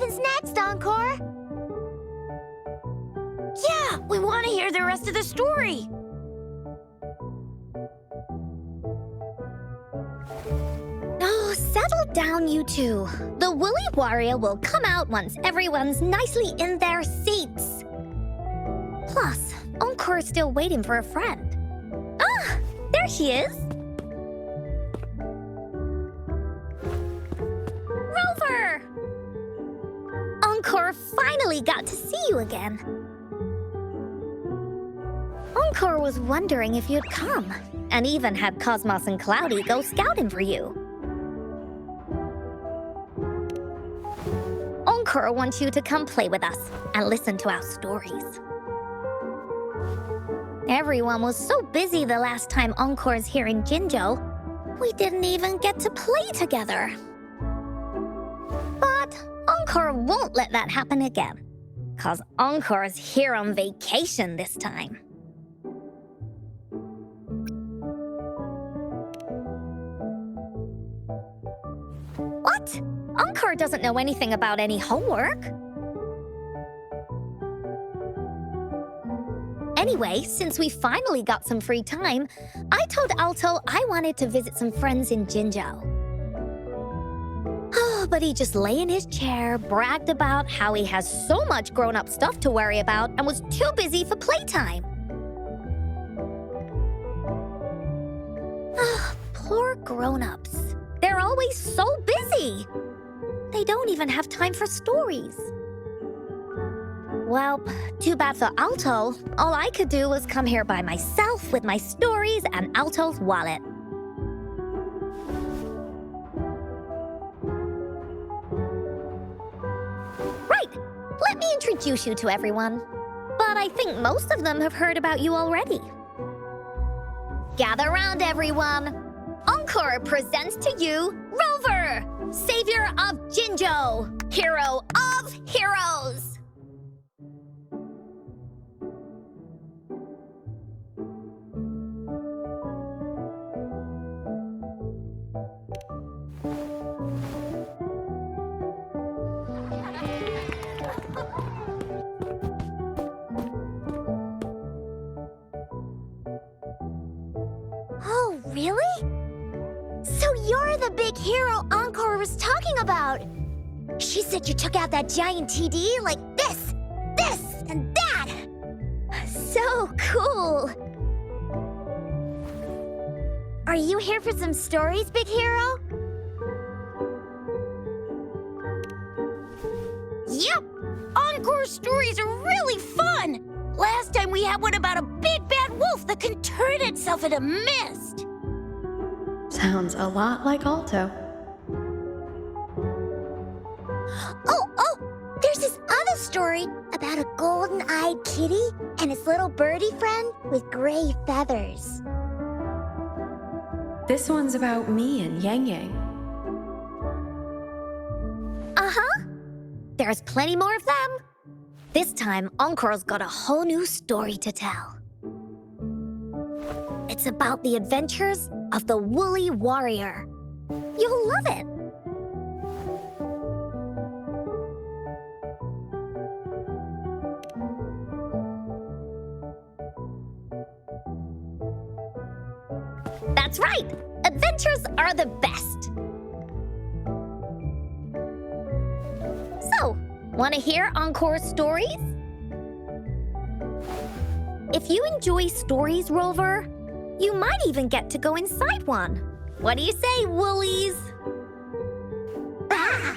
happens next, Encore? Yeah, we want to hear the rest of the story. Oh, settle down, you two. The Woolly Warrior will come out once everyone's nicely in their seats. Plus, Encore's still waiting for a friend. Ah, there he is. Rover! Encore finally got to see you again. Encore was wondering if you'd come, and even had Cosmos and Cloudy go scouting for you. Encore wants you to come play with us and listen to our stories. Everyone was so busy the last time Encore's here in Jinzhou, we didn't even get to play together. But Encore won't let that happen again, 'cause Encore's here on vacation this time. What? Encore doesn't know anything about any homework. Anyway, since we finally got some free time, I told Alto I wanted to visit some friends in Jinzhou. Oh, but he just lay in his chair, bragged about how he has so much grown-up stuff to worry about, and was too busy for playtime. Poor grown-ups. They're always so busy. They don't even have time for stories. Well, too bad for Alto. All I could do was come here by myself with my stories and Alto's wallet. Right, let me introduce you to everyone. But I think most of them have heard about you already. Gather round, everyone. Encore presents to you Rover, savior of Jinzhou, hero of heroes. Oh, really? So you're the big hero Encore was talking about. She said you took out that giant TD like this, and that. So cool. Are you here for some stories, big hero? Yep, Encore stories are really fun. Last time we had one about a big bad wolf that can turn itself into mist. Sounds a lot like Alto. Oh, there's this other story about a golden-eyed kitty and his little birdie friend with gray feathers. This one's about me and Yang Yang. Uh-huh. There's plenty more of them. This time, Encore's got a whole new story to tell. It's about the adventures of the Woolly Warrior. You'll love it. That's right! Adventures are the best! So, want to hear Encore's stories? If you enjoy stories, Rover, you might even get to go inside one. What do you say, Woolies? Ah!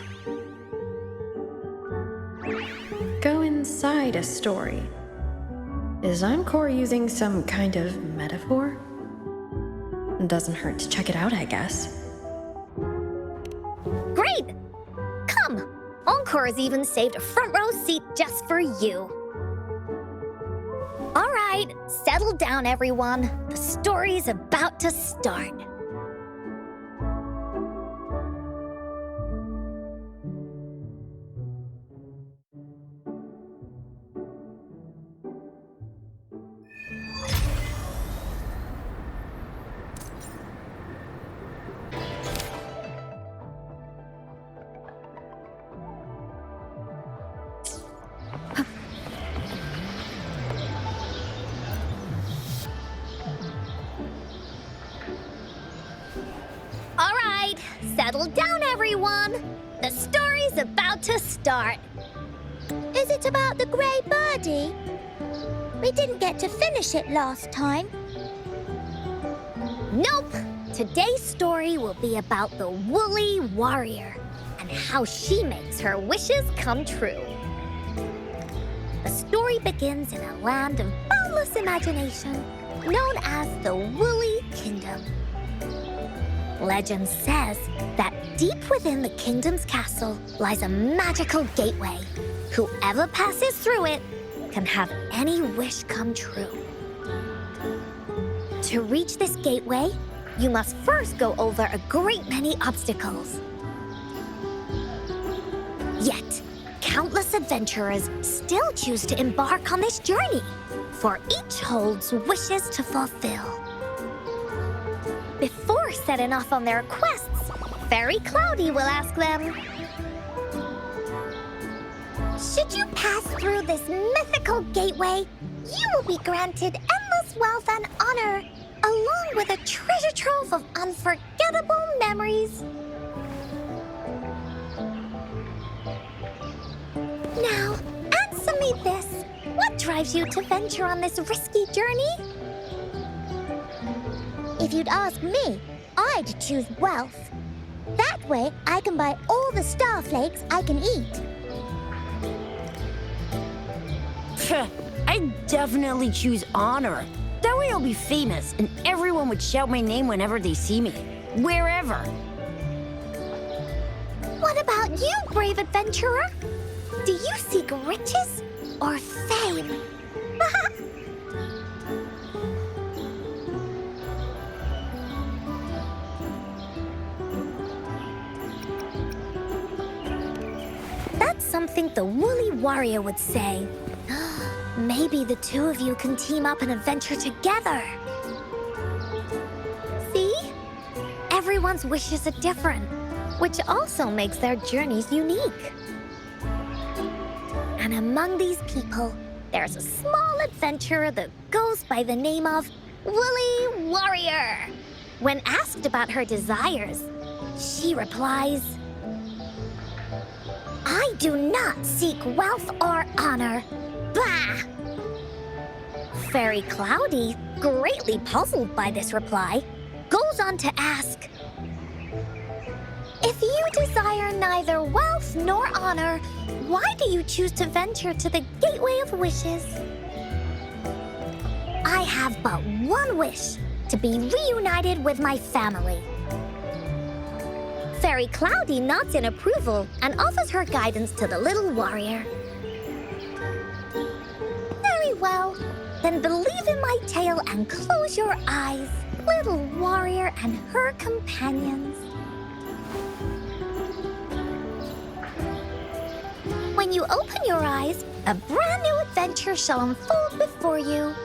Go inside a story. Is Encore using some kind of metaphor? Doesn't hurt to check it out, I guess. Great! Come! Encore's even saved a front row seat just for you. All right, settle down, everyone. The story's about to start. everyone! The story's about to start. Is it about the grey birdie? We didn't get to finish it last time. Nope. Today's story will be about the woolly warrior and how she makes her wishes come true. The story begins in a land of boundless imagination known as the Woolly Kingdom. Legend says that deep within the kingdom's castle lies a magical gateway. Whoever passes through it can have any wish come true. To reach this gateway, you must first go over a great many obstacles. Yet, countless adventurers still choose to embark on this journey, for each holds wishes to fulfill. Before setting off on their quests, Fairy Cloudy will ask them, should you pass through this mythical gateway, you will be granted endless wealth and honor, along with a treasure trove of unforgettable memories. Now, answer me this. What drives you to venture on this risky journey? If you'd ask me, I'd choose wealth. That way, I can buy all the starflakes I can eat. I'd definitely choose honor. That way I'll be famous, and everyone would shout my name whenever they see me. Wherever. What about you, brave adventurer? Do you seek riches or fame? That's something the woolly warrior would say. Maybe the two of you can team up and adventure together. See? Everyone's wishes are different, which also makes their journeys unique. And among these people, there's a small adventurer that goes by the name of Woolly Warrior. When asked about her desires, she replies, I do not seek wealth or honor. Bah! Fairy Cloudy, greatly puzzled by this reply, goes on to ask, if you desire neither wealth nor honor, why do you choose to venture to the Gateway of Wishes? I have but one wish, to be reunited with my family. Fairy Cloudy nods in approval and offers her guidance to the little warrior. Very well. Then believe in my tale and close your eyes, little warrior and her companions. When you open your eyes, a brand new adventure shall unfold before you.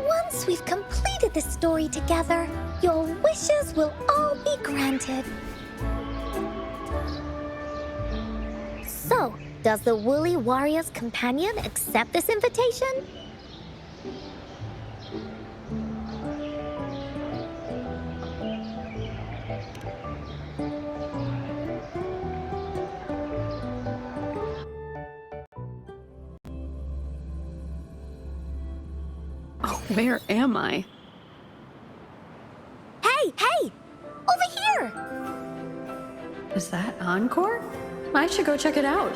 Once we've completed this story together, your wishes will all be granted. So, does the Woolly Warrior's companion accept this invitation? Oh, where am I? Hey! Over here! Is that Encore? I should go check it out.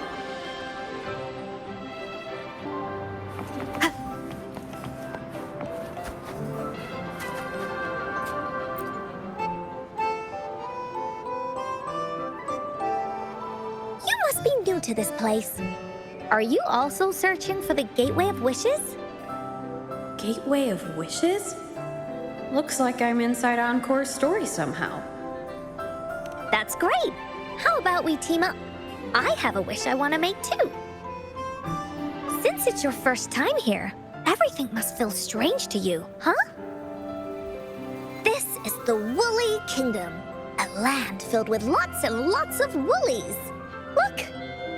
You must be new to this place. Are you also searching for the Gateway of Wishes? Gateway of Wishes? Looks like I'm inside Encore's story somehow. That's great! How about we team up? I have a wish I want to make too. Since it's your first time here, everything must feel strange to you, huh? This is the Woolly Kingdom, a land filled with lots and lots of woolies. Look,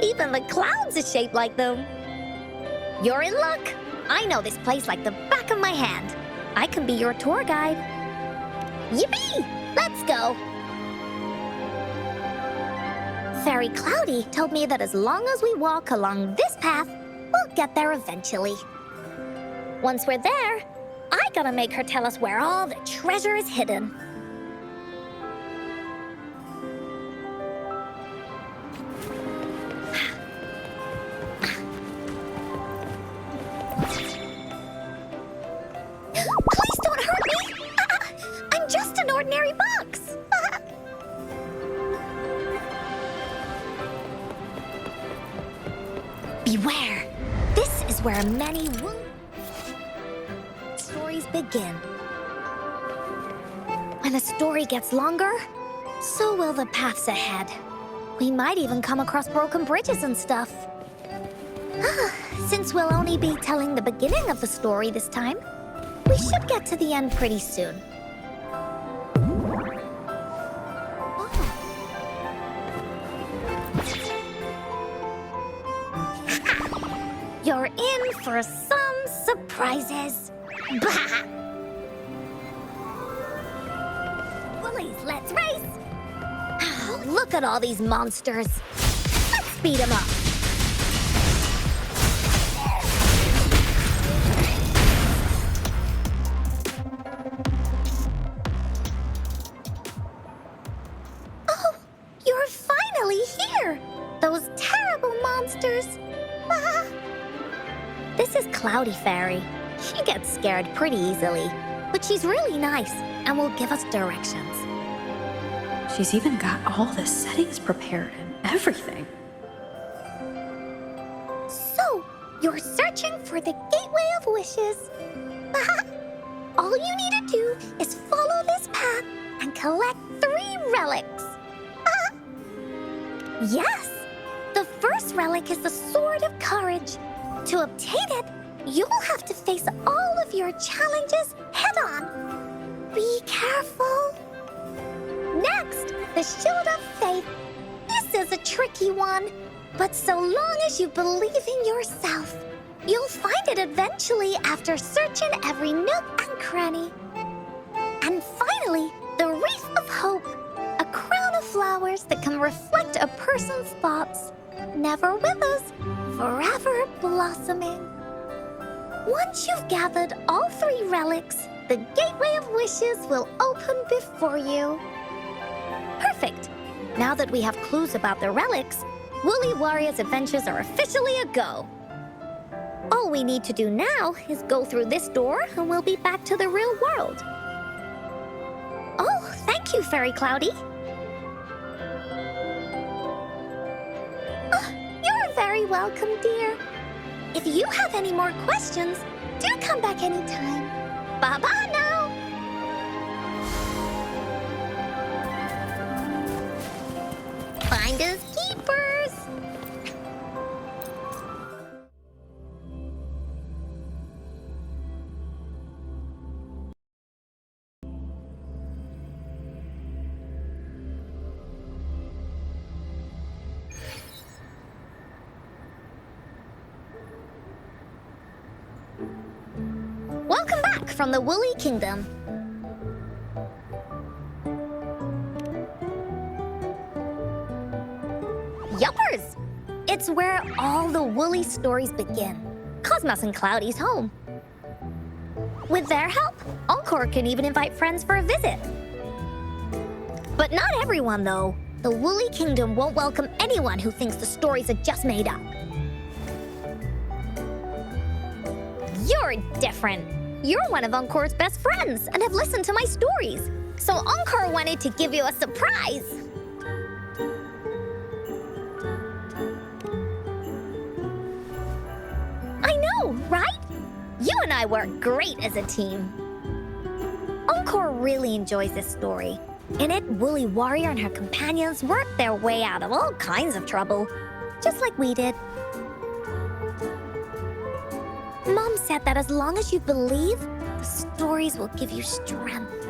even the clouds are shaped like them. You're in luck. I know this place like the back of my hand. I can be your tour guide. Yippee! Let's go. Fairy Cloudy told me that as long as we walk along this path, we'll get there eventually. Once we're there, I gotta make her tell us where all the treasure is hidden. Please don't hurt me! I'm just an ordinary box! Beware! This is where many stories begin. When a story gets longer, so will the paths ahead. We might even come across broken bridges and stuff. Since we'll only be telling the beginning of the story this time, we should get to the end pretty soon. You're in for some surprises. Bah! Bullies, let's race! Look at all these monsters. Let's beat them up. Oh, you're finally here. Those terrible monsters. Ah. This is Cloudy Fairy. She gets scared pretty easily, but she's really nice and will give us directions. She's even got all the settings prepared and everything. So, you're searching for the Gateway of Wishes. All you need to do is follow this path and collect 3 relics. Yes! The first relic is the Sword of Courage. To obtain it, you'll have to face all of your challenges head-on. Be careful. Next, the Shield of Faith. This is a tricky one, but so long as you believe in yourself, you'll find it eventually after searching every nook and cranny. And finally, the Wreath of Hope, a crown of flowers that can reflect a person's thoughts. Never withers, forever blossoming. Once you've gathered all 3 relics, the Gateway of Wishes will open before you. Perfect! Now that we have clues about the relics, Woolly Warrior's adventures are officially a go. All we need to do now is go through this door and we'll be back to the real world. Oh, thank you, Fairy Cloudy. You're very welcome, dear. If you have any more questions, do come back anytime. Bye-bye now. Finders keepers. Welcome back from the Woolly Kingdom. Yuppers! It's where all the Woolly stories begin. Cosmos and Cloudy's home. With their help, Encore can even invite friends for a visit. But not everyone, though. The Woolly Kingdom won't welcome anyone who thinks the stories are just made up. You're different. You're one of Encore's best friends and have listened to my stories. So Encore wanted to give you a surprise. I know, right? You and I work great as a team. Encore really enjoys this story. In it, Woolly Warrior and her companions work their way out of all kinds of trouble, just like we did. Mom said that as long as you believe, the stories will give you strength.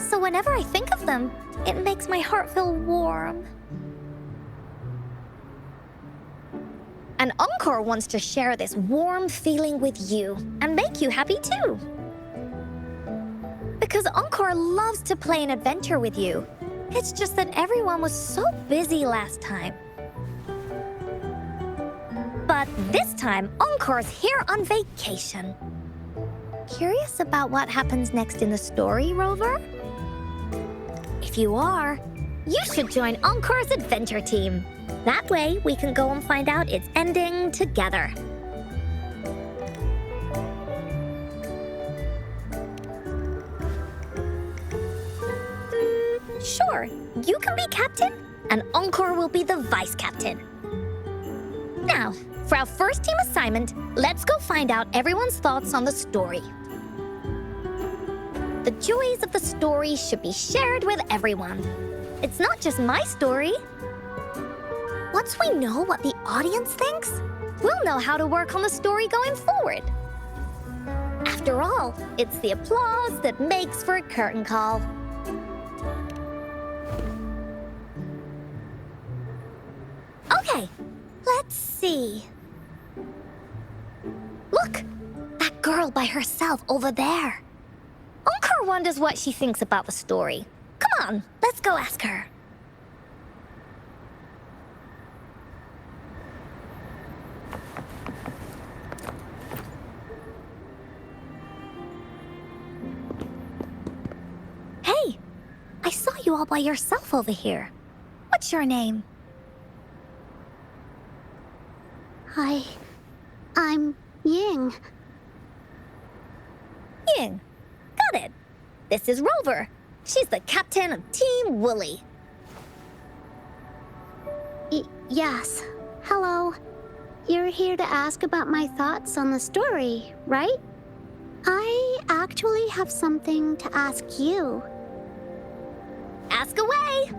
So whenever I think of them, it makes my heart feel warm. And Encore wants to share this warm feeling with you and make you happy too. Because Encore loves to play an adventure with you. It's just that everyone was so busy last time. But this time, Encore's here on vacation. Curious about what happens next in the story, Rover? If you are, you should join Encore's adventure team. That way, we can go and find out its ending together. Sure, you can be captain, and Encore will be the vice captain. Now, for our first team assignment, let's go find out everyone's thoughts on the story. The joys of the story should be shared with everyone. It's not just my story. Once we know what the audience thinks, we'll know how to work on the story going forward. After all, it's the applause that makes for a curtain call. Okay, let's see. Look, that girl by herself over there. Encore wonders what she thinks about the story. Come on, let's go ask her. Hey, I saw you all by yourself over here. What's your name? Hi, I'm Ying. Ying. Got it. This is Rover. She's the captain of Team Woolly. Yes. Hello. You're here to ask about my thoughts on the story, right? I actually have something to ask you. Ask away.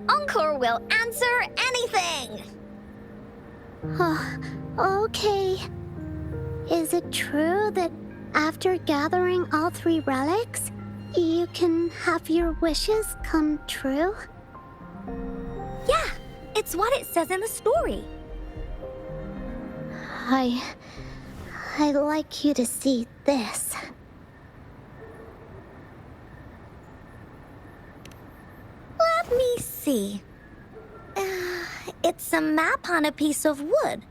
Encore will answer anything. Okay. Is it true that after gathering all 3 relics, you can have your wishes come true? Yeah, it's what it says in the story. I'd like you to see this. Let me see. It's a map on a piece of wood.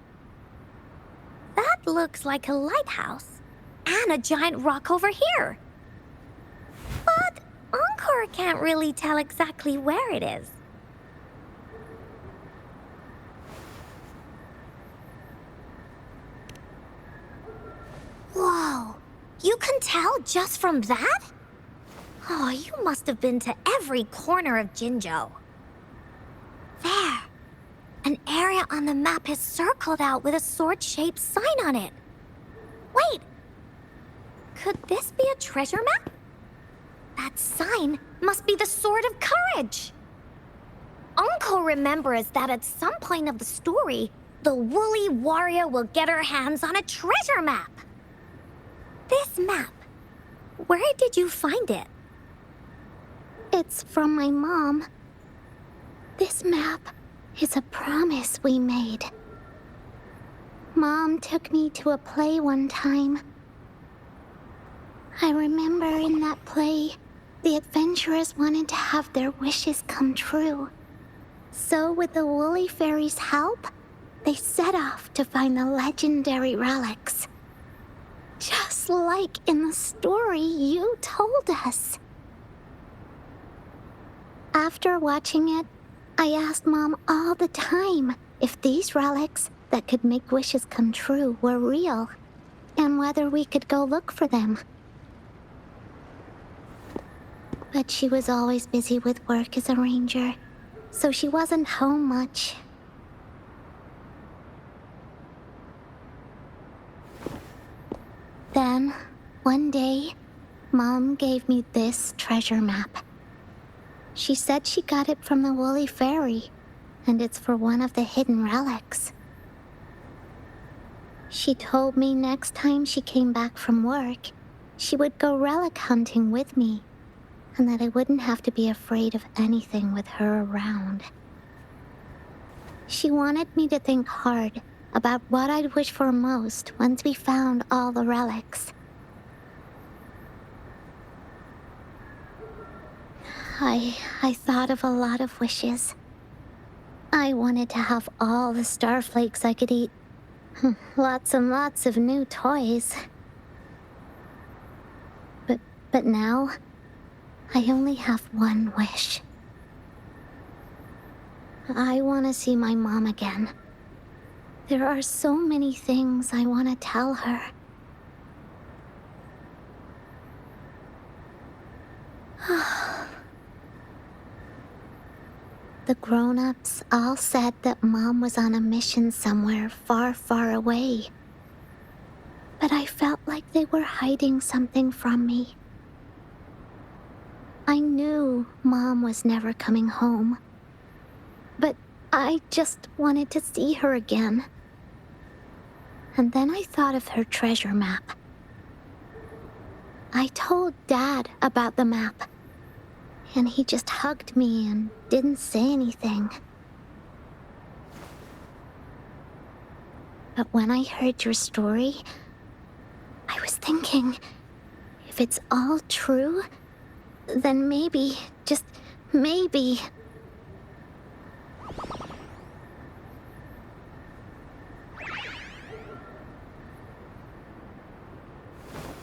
That looks like a lighthouse. And a giant rock over here. But Encore can't really tell exactly where it is. Whoa, you can tell just from that? Oh, you must have been to every corner of Jinzhou. There. An area on the map is circled out with a sword-shaped sign on it. Wait. Could this be a treasure map? That sign must be the Sword of Courage. Encore remembers that at some point of the story, the woolly warrior will get her hands on a treasure map. This map, where did you find it? It's from my mom. This map is a promise we made. Mom took me to a play one time. I remember in that play, the adventurers wanted to have their wishes come true. So with the Woolly Fairy's help, they set off to find the legendary relics. Just like in the story you told us. After watching it, I asked Mom all the time if these relics that could make wishes come true were real, and whether we could go look for them. But she was always busy with work as a ranger, so she wasn't home much. Then, one day, Mom gave me this treasure map. She said she got it from the Woolly Fairy, and it's for one of the hidden relics. She told me next time she came back from work, she would go relic hunting with me, and that I wouldn't have to be afraid of anything with her around. She wanted me to think hard about what I'd wish for most once we found all the relics. I thought of a lot of wishes. I wanted to have all the starflakes I could eat. Lots and lots of new toys. But now, I only have one wish. I want to see my mom again. There are so many things I want to tell her. The grown-ups all said that Mom was on a mission somewhere far, far away. But I felt like they were hiding something from me. I knew Mom was never coming home. But I just wanted to see her again. And then I thought of her treasure map. I told Dad about the map. And he just hugged me and didn't say anything. But when I heard your story, I was thinking, if it's all true, then maybe, just maybe...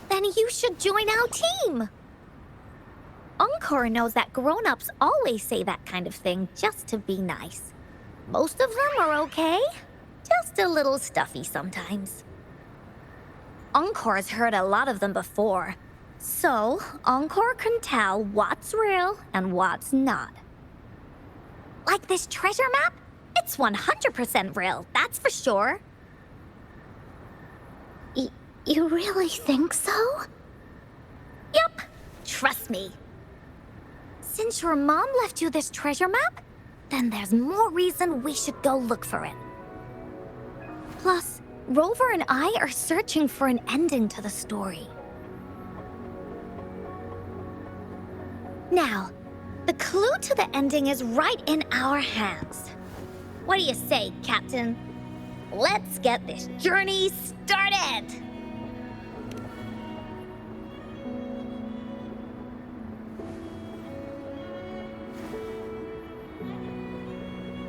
Then you should join our team. Encore knows that grown-ups always say that kind of thing just to be nice. Most of them are okay, just a little stuffy sometimes. Encore's heard a lot of them before, so Encore can tell what's real and what's not. Like this treasure map? It's 100% real, that's for sure. You really think so? Yup, trust me. Since your mom left you this treasure map, then there's more reason we should go look for it. Plus, Rover and I are searching for an ending to the story. Now, the clue to the ending is right in our hands. What do you say, Captain? Let's get this journey started!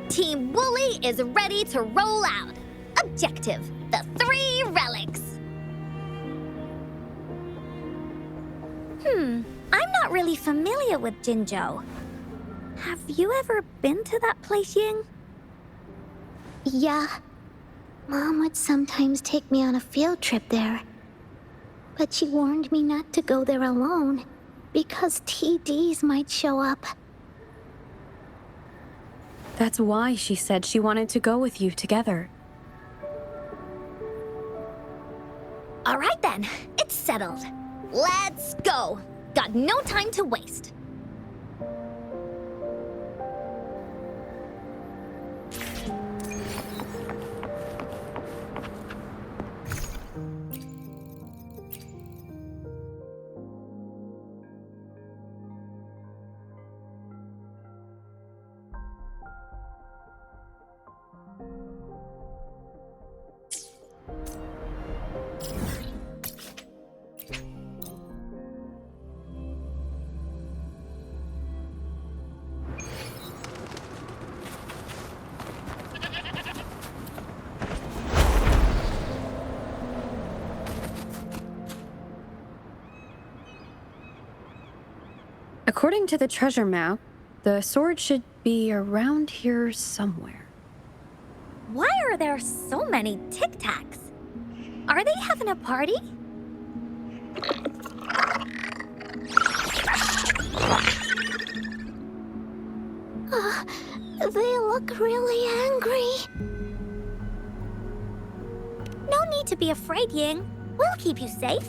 Team Wooly is ready to roll out. Objective, the 3 relics. I'm not really familiar with Jinzhou. Have you ever been to that place, Ying? Yeah. Mom would sometimes take me on a field trip there. But she warned me not to go there alone, because TDs might show up. That's why she said she wanted to go with you together. All right then, it's settled. Let's go. Got no time to waste. According to the treasure map, the sword should be around here somewhere. Why are there so many Tic Tacs? Are they having a party? They look really angry. No need to be afraid, Ying. We'll keep you safe.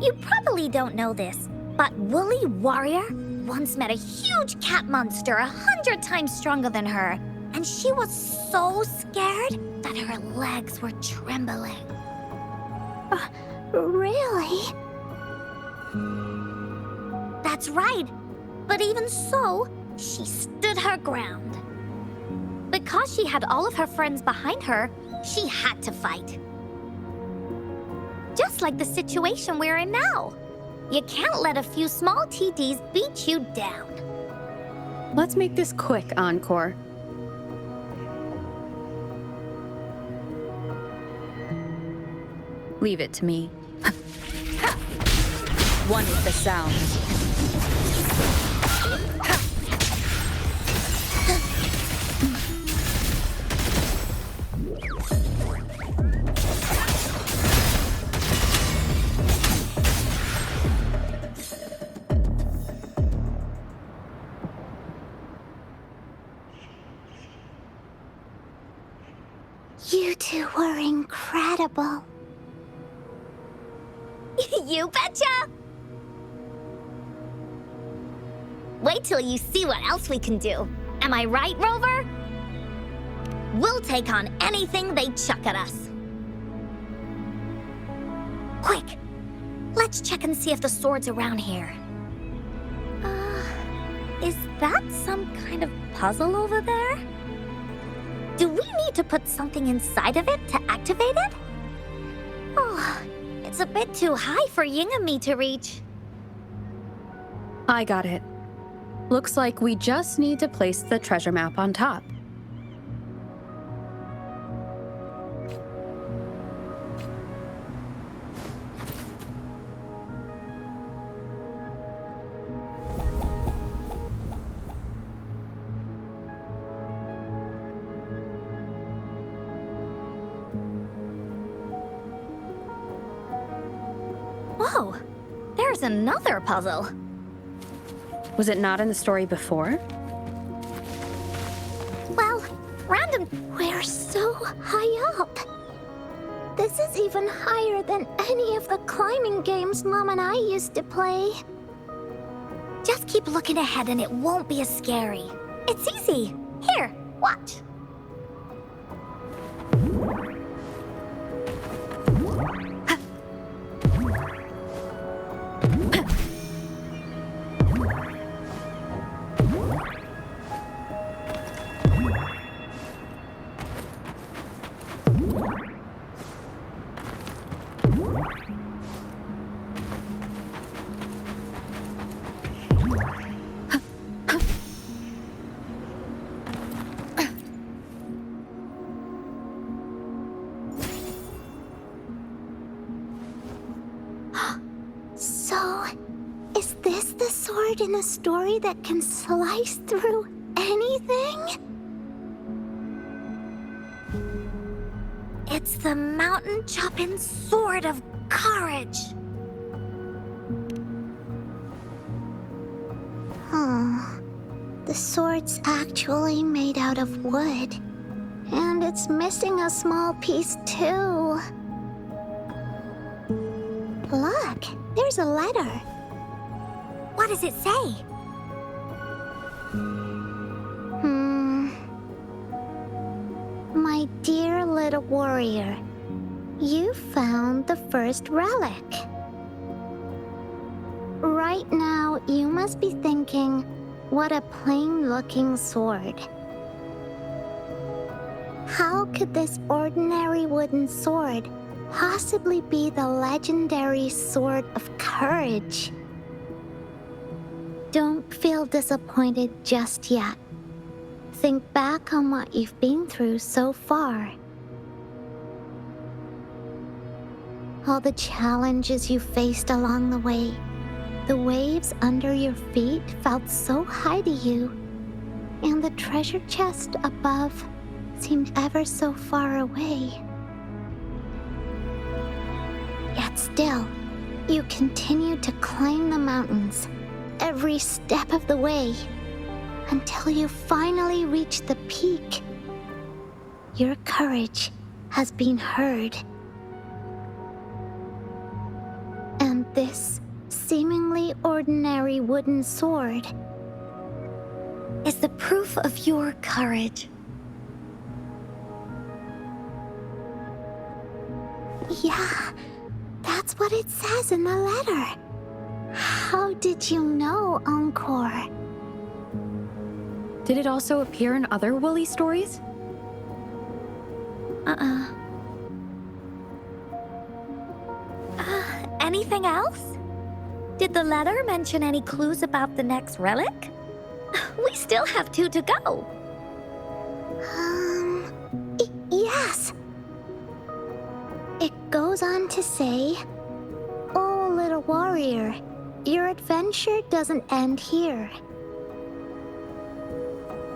You probably don't know this, but Woolly Warrior once met a huge cat monster 100 times stronger than her, and she was so scared that her legs were trembling. Really? That's right. But even so, she stood her ground. Because she had all of her friends behind her, she had to fight. Just like the situation we're in now. You can't let a few small TDs beat you down. Let's make this quick, Encore. Leave it to me. One with the sounds. You two were incredible. You betcha! Wait till you see what else we can do. Am I right, Rover? We'll take on anything they chuck at us. Quick! Let's check and see if the sword's around here. Is that some kind of puzzle over there? Do we need to put something inside of it to activate it? Oh, it's a bit too high for Ying and me to reach. I got it. Looks like we just need to place the treasure map on top. Whoa, there's another puzzle. Was it not in the story before? Well, random. We're so high up. This is even higher than any of the climbing games Mom and I used to play. Just keep looking ahead and it won't be as scary. It's easy. Here, watch. So, is this the sword in a story that can slice through anything? It's the mountain chopping sword of courage. The sword's actually made out of wood. And it's missing a small piece too. Look, there's a letter. What does it say? My dear little warrior, you found the first relic. Right now, you must be thinking, what a plain-looking sword. How could this ordinary wooden sword possibly be the legendary sword of courage? Don't feel disappointed just yet. Think back on what you've been through so far. All the challenges you faced along the way. The waves under your feet felt so high to you, and the treasure chest above seemed ever so far away. Yet still, you continued to climb the mountains, every step of the way, until you finally reached the peak. Your courage has been heard. And this seemingly ordinary wooden sword Is the proof of your courage. Yeah, that's what it says in the letter. How did you know, Encore? Did it also appear in other Woolly stories? Uh, anything else? 「Did the letter mention any clues about the next relic? We still have 2 to go. Yes. It goes on to say, "Oh, little warrior, your adventure doesn't end here.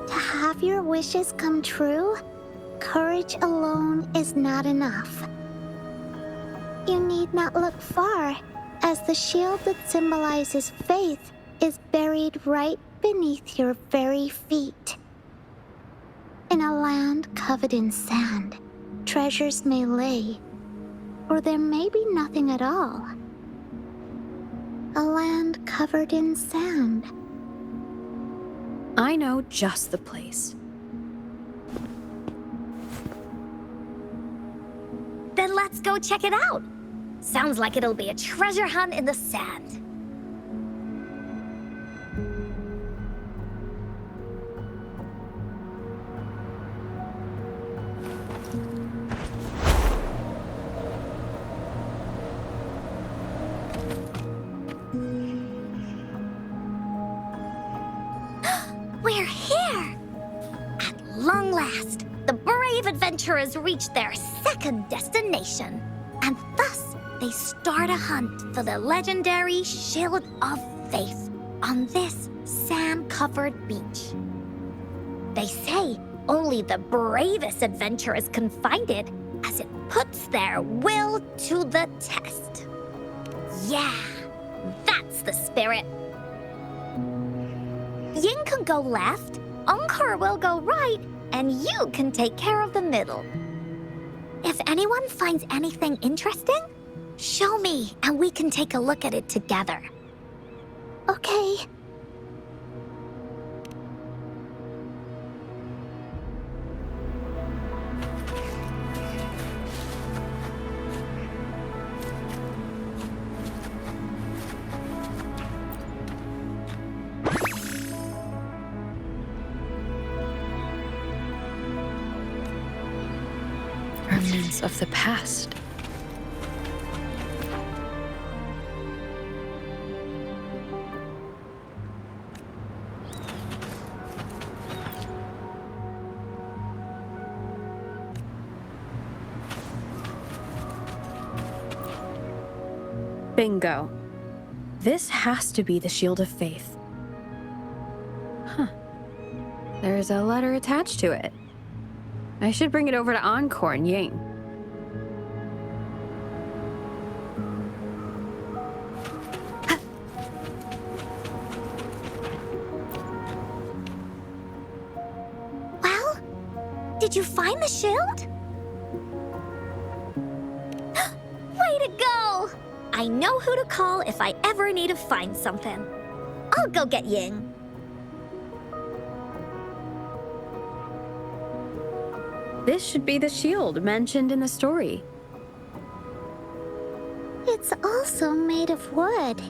To have your wishes come true, courage alone is not enough. You need not look far, as the shield that symbolizes faith is buried right beneath your very feet. In a land covered in sand, treasures may lay, or there may be nothing at all. A land covered in sand." I know just the place. Then let's go check it out. Sounds like it'll be a treasure hunt in the sand. We're here! At long last, the brave adventurers reach their second destination. And thus, they start a hunt for the legendary Shield of Faith on this sand-covered beach. They say only the bravest adventurers can find it, as it puts their will to the test. Yeah, that's the spirit. Ying can go left, Encore will go right, and you can take care of the middle. If anyone finds anything interesting, show me and we can take a look at it together. Okay. Remnants of the past. Bingo. This has to be the Shield of Faith. Huh. There's a letter attached to it. I should bring it over to Encore and Ying. Well, did you find the shield? Way to go! I know who to call if I ever need to find something. I'll go get Ying. This should be the shield mentioned in the story. It's also made of wood.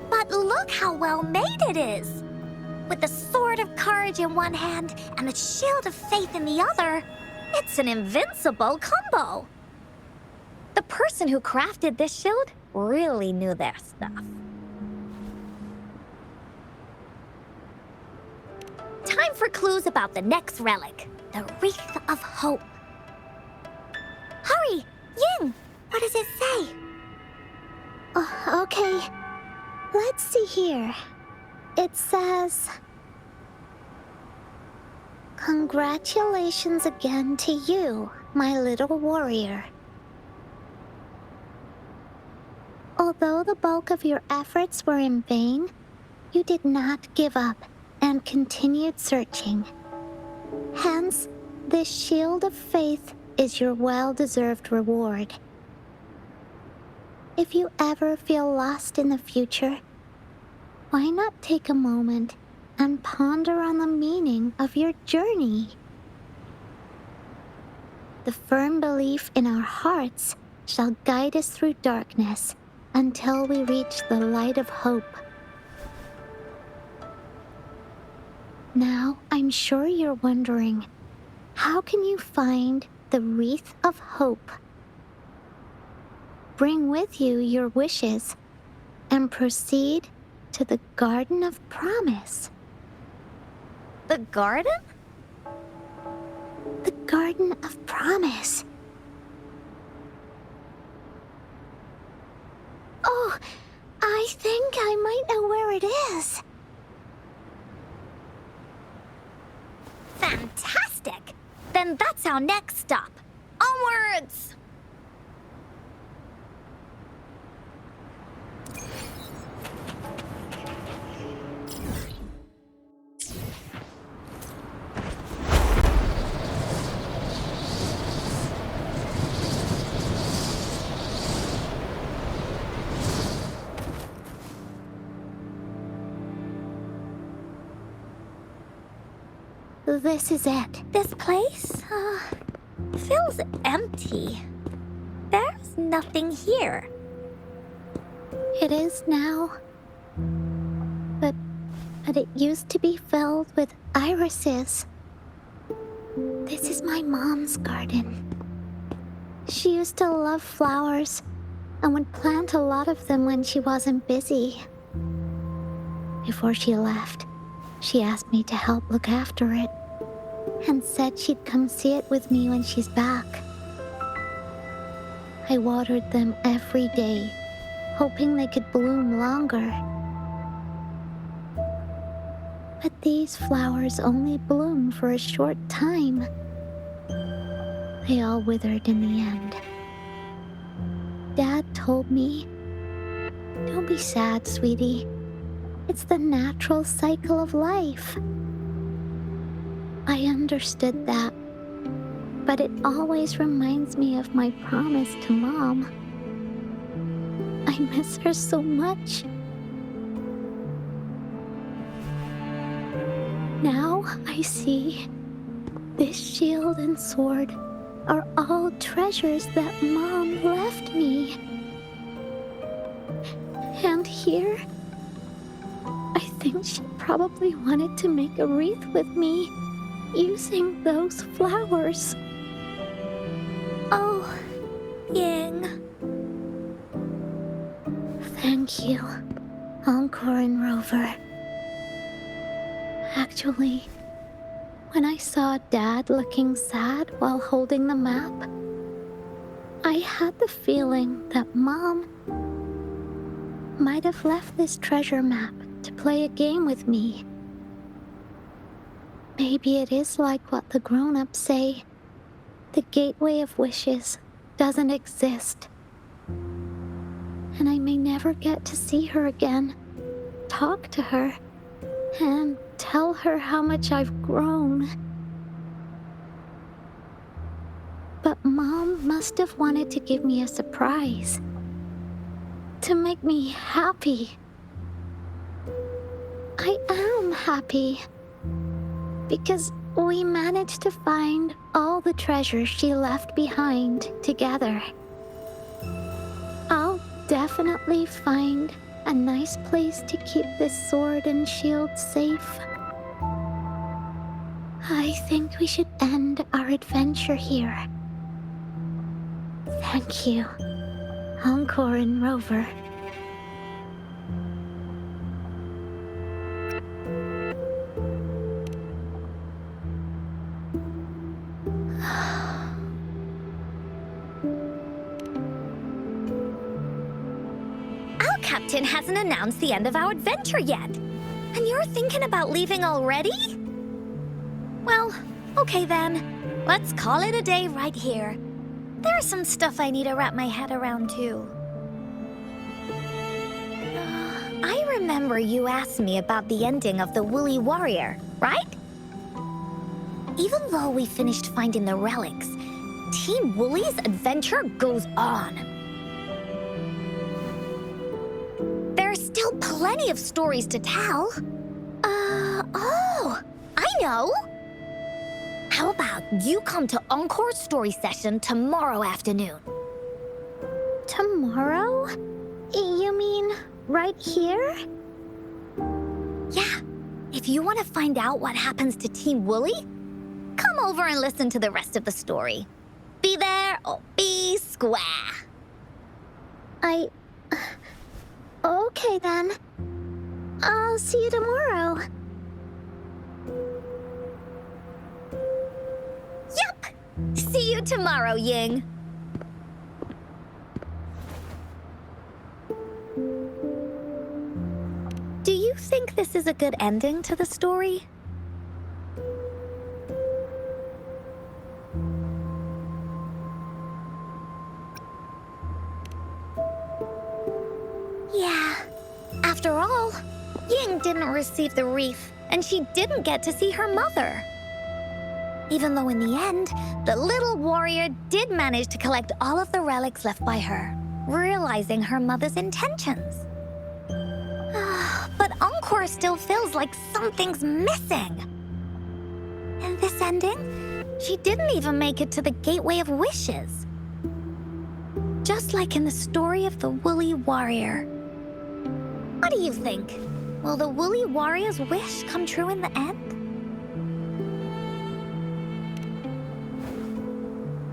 But look how well made it is! With the sword of courage in one hand and the shield of faith in the other, it's an invincible combo. The person who crafted this shield really knew their stuff. Time for clues about the next relic, the Wreath of Hope. Hurry! Ying! What does it say? Oh, okay. Let's see here. It says, "Congratulations again to you, my little warrior. Although the bulk of your efforts were in vain, you did not give up and continued searching. Hence, this shield of faith is your well-deserved reward. If you ever feel lost in the future, why not take a moment and ponder on the meaning of your journey? The firm belief in our hearts shall guide us through darkness until we reach the light of hope." Now, I'm sure you're wondering, how can you find the Wreath of Hope? Bring with you your wishes and proceed to the Garden of Promise. The garden? The Garden of Promise. Oh, I think I might know where it is. Fantastic! Then that's our next stop. Onwards! This is it. This place, feels empty. There's nothing here. It is now. But it used to be filled with irises. This is my mom's garden. She used to love flowers and would plant a lot of them when she wasn't busy. Before she left, she asked me to help look after it and said she'd come see it with me when she's back. I watered them every day, hoping they could bloom longer. But these flowers only bloom for a short time. They all withered in the end. Dad told me, "Don't be sad, sweetie. It's the natural cycle of life." I understood that, but it always reminds me of my promise to Mom. I miss her so much. Now I see this shield and sword are all treasures that Mom left me. And here, I think she probably wanted to make a wreath with me using those flowers. Oh, Ying. Thank you, Encore and Rover. Actually, when I saw Dad looking sad while holding the map, I had the feeling that Mom might have left this treasure map to play a game with me. Maybe it is like what the grown-ups say. The gateway of wishes doesn't exist. And I may never get to see her again, talk to her, and tell her how much I've grown. But Mom must have wanted to give me a surprise. To make me happy. I am happy. Because we managed to find all the treasures she left behind together. I'll definitely find a nice place to keep this sword and shield safe. I think we should end our adventure here. Thank you, Encore and Rover. Our captain hasn't announced the end of our adventure yet. And you're thinking about leaving already? Well, okay then. Let's call it a day right here. There's some stuff I need to wrap my head around too. I remember you asked me about the ending of the Woolly Warrior, right? Even though we finished finding the relics, Team Woolly's adventure goes on. There's still plenty of stories to tell. Oh, I know! How about you come to Encore's story session tomorrow afternoon? Tomorrow? You mean right here? Yeah, if you want to find out what happens to Team Woolly, come over and listen to the rest of the story. Be there or be square. Okay then. I'll see you tomorrow. Yup! See you tomorrow, Ying. Do you think this is a good ending to the story? Yeah. After all, Ying didn't receive the wreath, and she didn't get to see her mother. Even though in the end, the little warrior did manage to collect all of the relics left by her, realizing her mother's intentions. But Encore still feels like something's missing. In this ending, she didn't even make it to the Gateway of Wishes. Just like in the story of the Woolly Warrior. What do you think? Will the Woolly Warrior's wish come true in the end?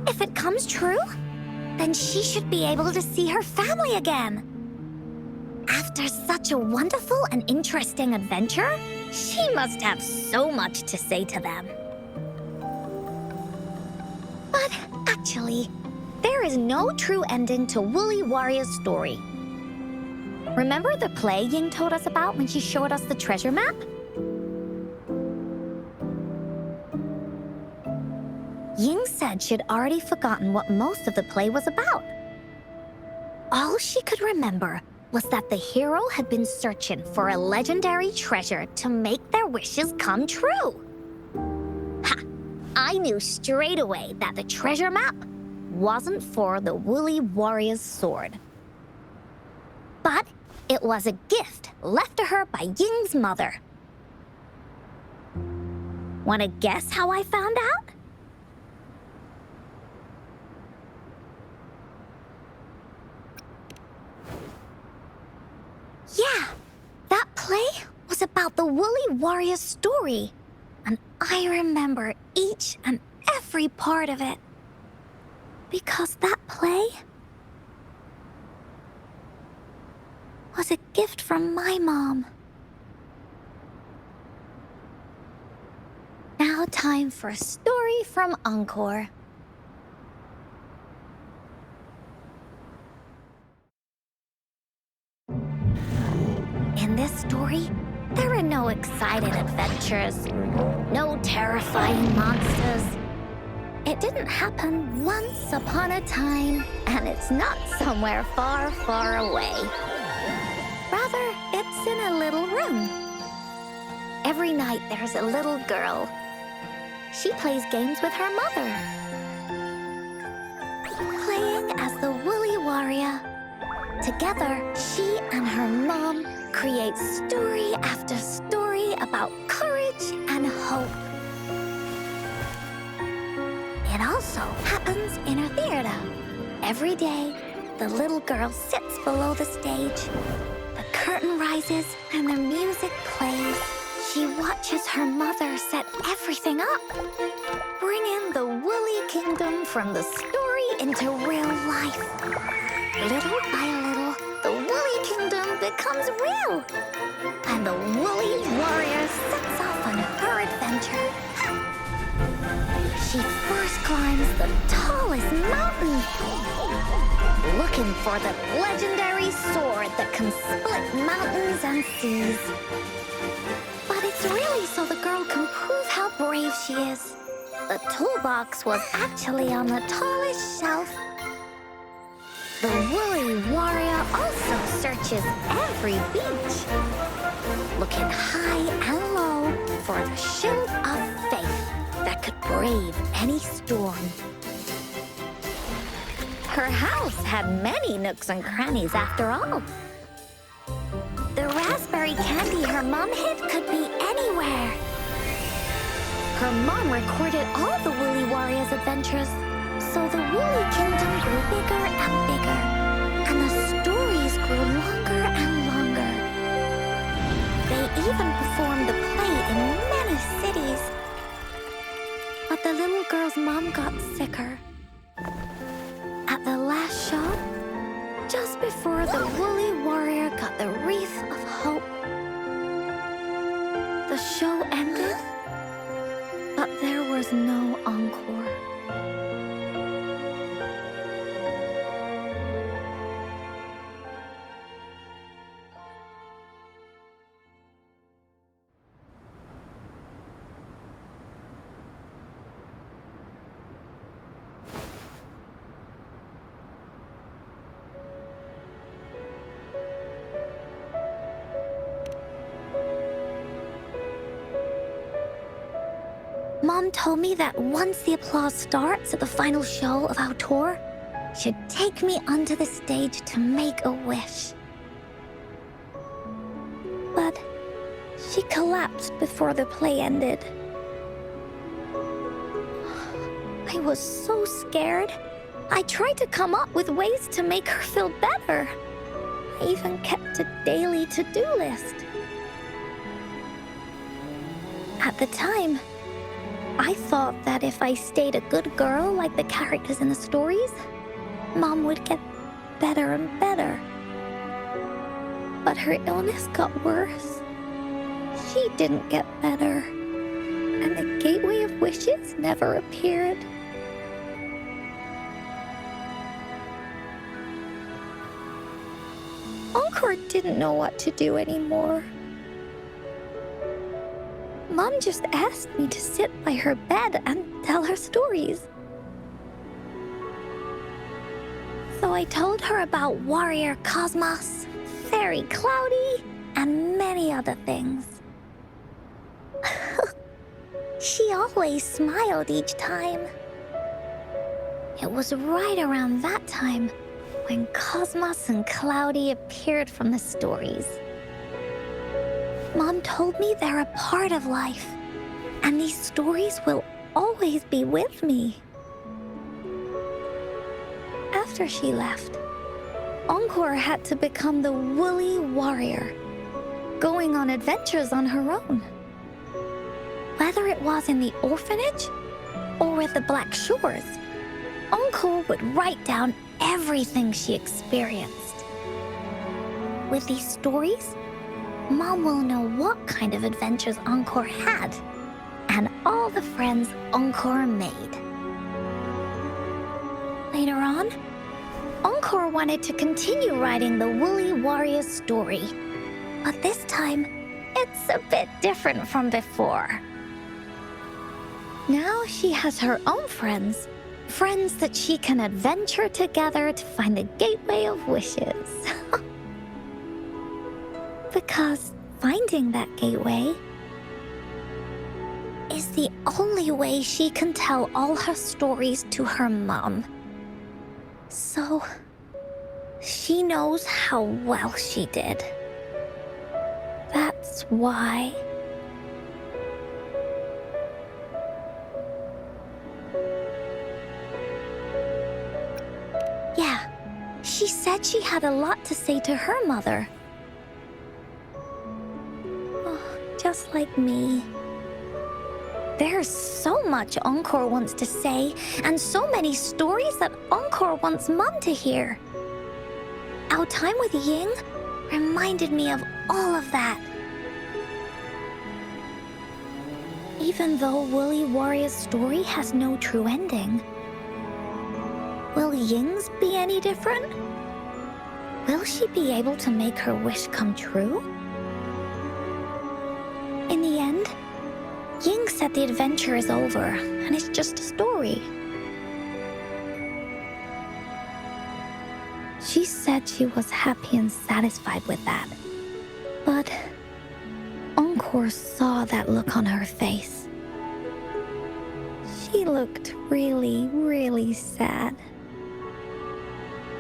If it comes true, then she should be able to see her family again. After such a wonderful and interesting adventure, she must have so much to say to them. But actually, there is no true ending to Woolly Warrior's story. Remember the play Ying told us about when she showed us the treasure map? Ying said she'd already forgotten what most of the play was about. All she could remember was that the hero had been searching for a legendary treasure to make their wishes come true. Ha! I knew straight away that the treasure map wasn't for the Woolly Warrior's sword. But it was a gift left to her by Ying's mother. Wanna guess how I found out? Yeah, that play was about the Woolly Warrior's story, and I remember each and every part of it. Because that play was a gift from my mom. Now time for a story from Encore. In this story, there are no exciting adventures, no terrifying monsters. It didn't happen once upon a time, and it's not somewhere far, far away. Rather, it's in a little room. Every night there's a little girl. She plays games with her mother. Playing as the Woolly Warrior. Together, she and her mom create story after story about courage and hope. It also happens in her theater. Every day, the little girl sits below the stage. The curtain rises and the music plays. She watches her mother set everything up, bringing the Woolly Kingdom from the story into real life. Little by little, the Woolly Kingdom becomes real, and the Woolly Warrior sets off on her adventure. She first climbs the tallest mountain, looking for the legendary sword that can split mountains and seas. But it's really so the girl can prove how brave she is. The toolbox was actually on the tallest shelf. The Woolly Warrior also searches every beach, looking high and low for the shield of faith that could brave any storm. Her house had many nooks and crannies after all. The raspberry candy her mom hid could be anywhere. Her mom recorded all the Woolly Warrior's adventures, so the Woolly Kingdom grew bigger and bigger, and the stories grew longer and longer. They even performed the play in many cities. But the little girl's mom got sicker. At the last show, just before the Woolly Warrior got the show ended, but there was no encore. Mom told me that once the applause starts at the final show of our tour, she'd take me onto the stage to make a wish. But she collapsed before the play ended. I was so scared. I tried to come up with ways to make her feel better. I even kept a daily to-do list. At the time, I thought that if I stayed a good girl like the characters in the stories, Mom would get better and better. But her illness got worse. She didn't get better. And the Gateway of Wishes never appeared. Encore didn't know what to do anymore. Mom just asked me to sit by her bed and tell her stories. So I told her about Warrior Cosmos, Fairy Cloudy, and many other things. She always smiled each time. It was right around that time when Cosmos and Cloudy appeared from the stories. Mom told me they're a part of life, and these stories will always be with me. After she left, Encore had to become the woolly warrior, going on adventures on her own. Whether it was in the orphanage or with the Black Shores, Encore would write down everything she experienced. With these stories, Mom will know what kind of adventures Encore had, and all the friends Encore made. Later on, Encore wanted to continue writing the Woolly Warrior story, but this time, it's a bit different from before. Now she has her own friends that she can adventure together to find the Gateway of Wishes. Because finding that gateway is the only way she can tell all her stories to her mom. So, she knows how well she did. That's why. Yeah, she said she had a lot to say to her mother. Just like me. There's so much Encore wants to say, and so many stories that Encore wants Mom to hear. Our time with Ying reminded me of all of that. Even though Woolly Warrior's story has no true ending, will Ying's be any different? Will she be able to make her wish come true? In the end, Ying said the adventure is over, and it's just a story. She said she was happy and satisfied with that. But Encore saw that look on her face. She looked really, really sad.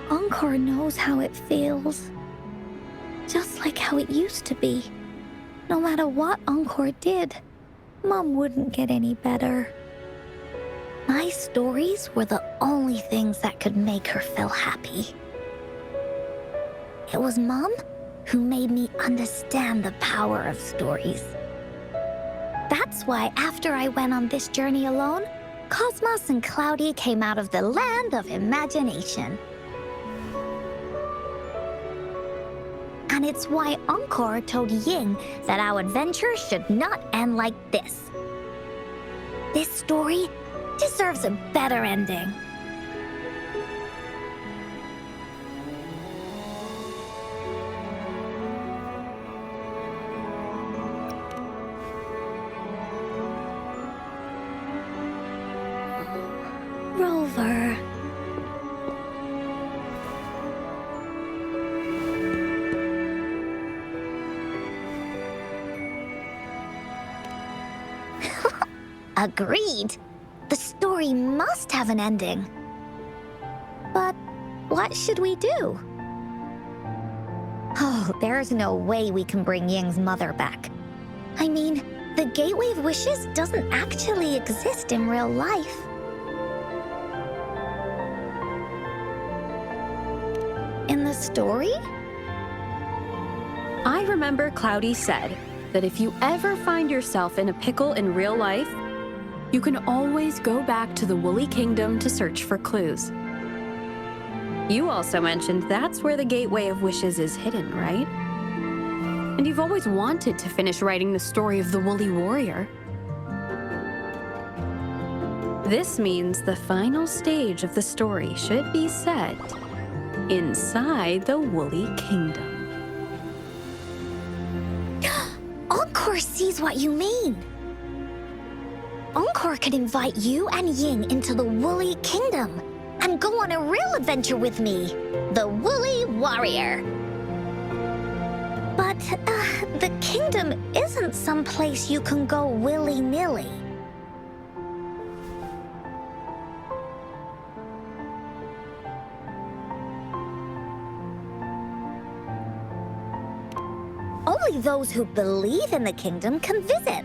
Encore knows how it feels. Just like how it used to be. No matter what Encore did, Mom wouldn't get any better. My stories were the only things that could make her feel happy. It was Mom who made me understand the power of stories. That's why after I went on this journey alone, Cosmos and Cloudy came out of the land of imagination. And And it's why Encore told Ying that our adventure should not end like this. This story deserves a better ending. Rover. Agreed. The story must have an ending. But what should we do? Oh, there's no way we can bring Ying's mother back. I mean, the Gateway of Wishes doesn't actually exist in real life. In the story? I remember Cloudy said that if you ever find yourself in a pickle in real life, you can always go back to the Woolly Kingdom to search for clues. You also mentioned that's where the Gateway of Wishes is hidden, right? And you've always wanted to finish writing the story of the Woolly Warrior. This means the final stage of the story should be set inside the Woolly Kingdom. Encore sees what you mean. Encore could invite you and Ying into the Woolly Kingdom and go on a real adventure with me, the Woolly Warrior. But the kingdom isn't someplace you can go willy-nilly. Only those who believe in the kingdom can visit.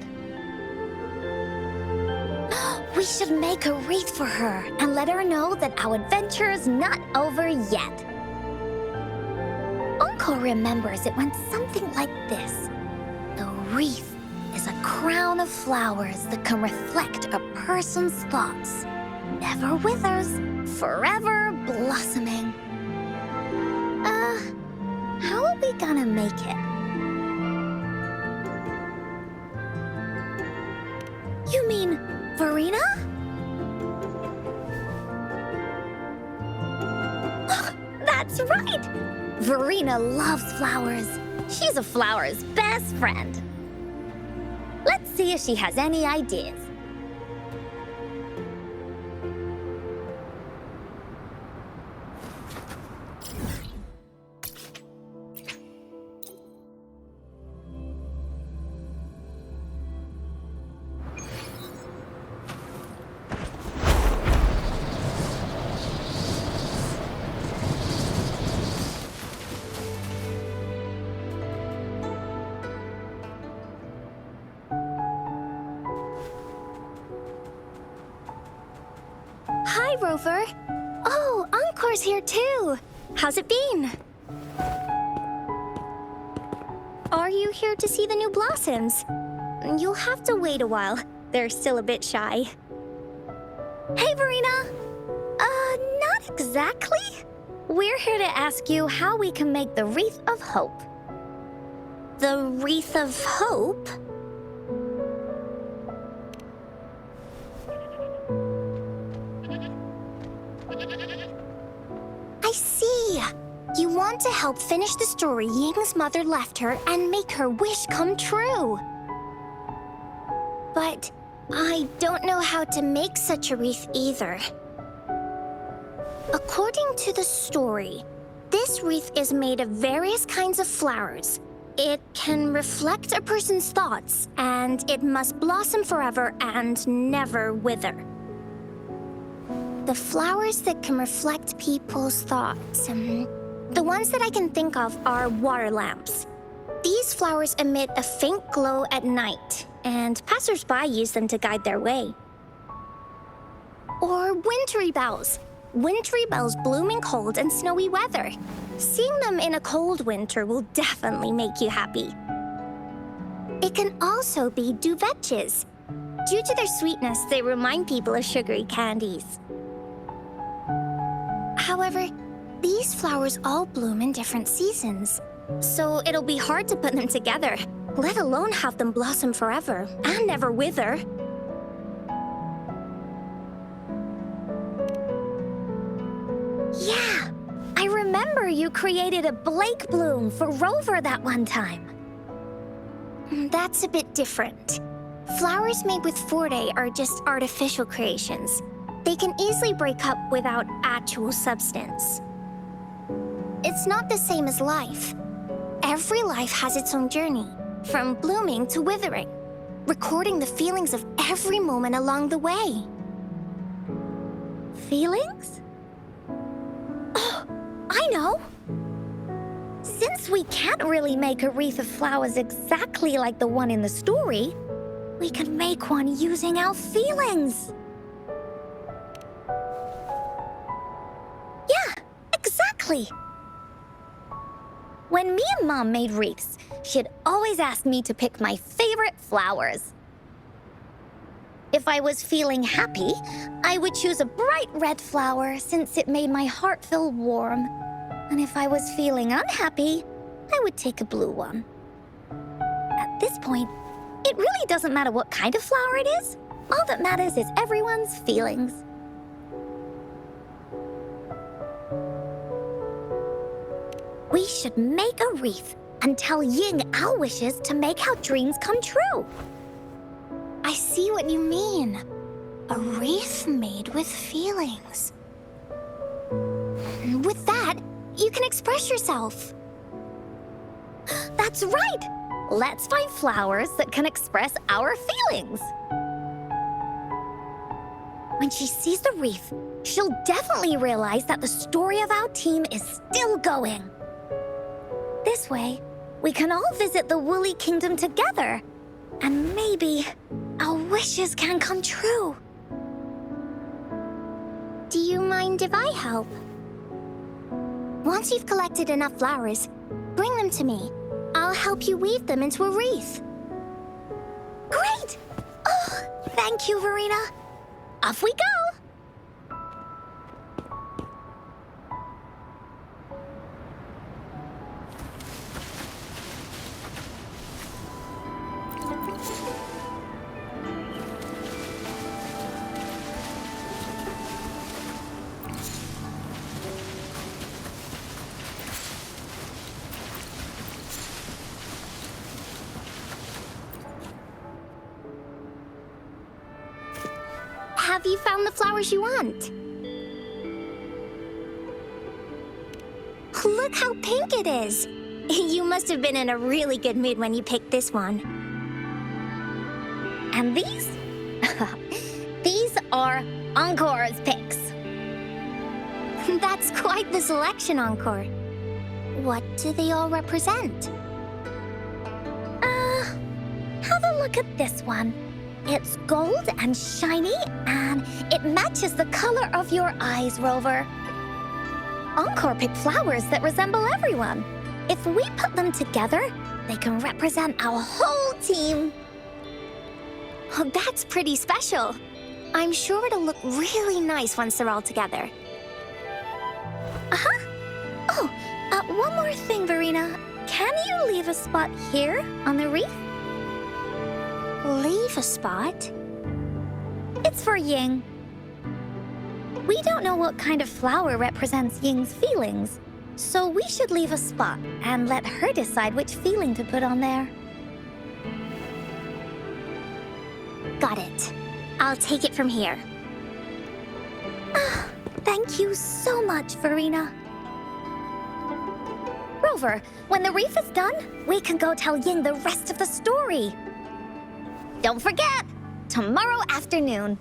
We should make a wreath for her and let her know that our adventure is not over yet. Encore remembers it went something like this. The wreath is a crown of flowers that can reflect a person's thoughts. Never withers, forever blossoming. How are we gonna make it? You mean Verena? That's right! Verena loves flowers. She's a flower's best friend. Let's see if she has any ideas. Hi, Rover. Oh, Encore's here too. How's it been? Are you here to see the new blossoms? You'll have to wait a while. They're still a bit shy. Hey, Verena. Not exactly. We're here to ask you how we can make the Wreath of Hope. The Wreath of Hope? I see. You want to help finish the story Ying's mother left her and make her wish come true. But I don't know how to make such a wreath either. According to the story, this wreath is made of various kinds of flowers. It can reflect a person's thoughts, and it must blossom forever and never wither. The flowers that can reflect people's thoughts, the ones that I can think of are water lamps. These flowers emit a faint glow at night, and passers-by use them to guide their way. Or wintry bells. Wintry bells bloom in cold and snowy weather. Seeing them in a cold winter will definitely make you happy. It can also be duvetches. Due to their sweetness, they remind people of sugary candies. However, these flowers all bloom in different seasons. So it'll be hard to put them together, let alone have them blossom forever and never wither. Yeah, I remember you created a Blake bloom for Rover that one time. That's a bit different. Flowers made with Forte are just artificial creations. They can easily break up without actual substance. It's not the same as life. Every life has its own journey, from blooming to withering, recording the feelings of every moment along the way. Feelings? Oh, I know! Since we can't really make a wreath of flowers exactly like the one in the story, we can make one using our feelings. Yeah, exactly. When me and Mom made wreaths, she'd always ask me to pick my favorite flowers. If I was feeling happy, I would choose a bright red flower since it made my heart feel warm. And if I was feeling unhappy, I would take a blue one. At this point, it really doesn't matter what kind of flower it is. All that matters is everyone's feelings. We should make a wreath and tell Ying our wishes to make our dreams come true. I see what you mean. A wreath made with feelings. With that, you can express yourself. That's right! Let's find flowers that can express our feelings. When she sees the wreath, she'll definitely realize that the story of our team is still going. This way, we can all visit the Woolly Kingdom together, and maybe our wishes can come true. Do you mind if I help? Once you've collected enough flowers, bring them to me. I'll help you weave them into a wreath. Great! Oh, thank you, Verena. Off we go! Have you found the flowers you want? Look how pink it is! You must have been in a really good mood when you picked this one. And these? These are Encore's picks. That's quite the selection, Encore. What do they all represent? Have a look at this one. It's gold and shiny, and it matches the color of your eyes, Rover. Encore picked flowers that resemble everyone. If we put them together, they can represent our whole team. Oh, that's pretty special. I'm sure it'll look really nice once they're all together. Uh-huh. Oh, one more thing, Verena. Can you leave a spot here on the wreath? Leave a spot? It's for Ying. We don't know what kind of flower represents Ying's feelings, so we should leave a spot and let her decide which feeling to put on there. Got it. I'll take it from here. Thank you so much, Verena. Rover, when the wreath is done, we can go tell Ying the rest of the story. Don't forget, tomorrow afternoon.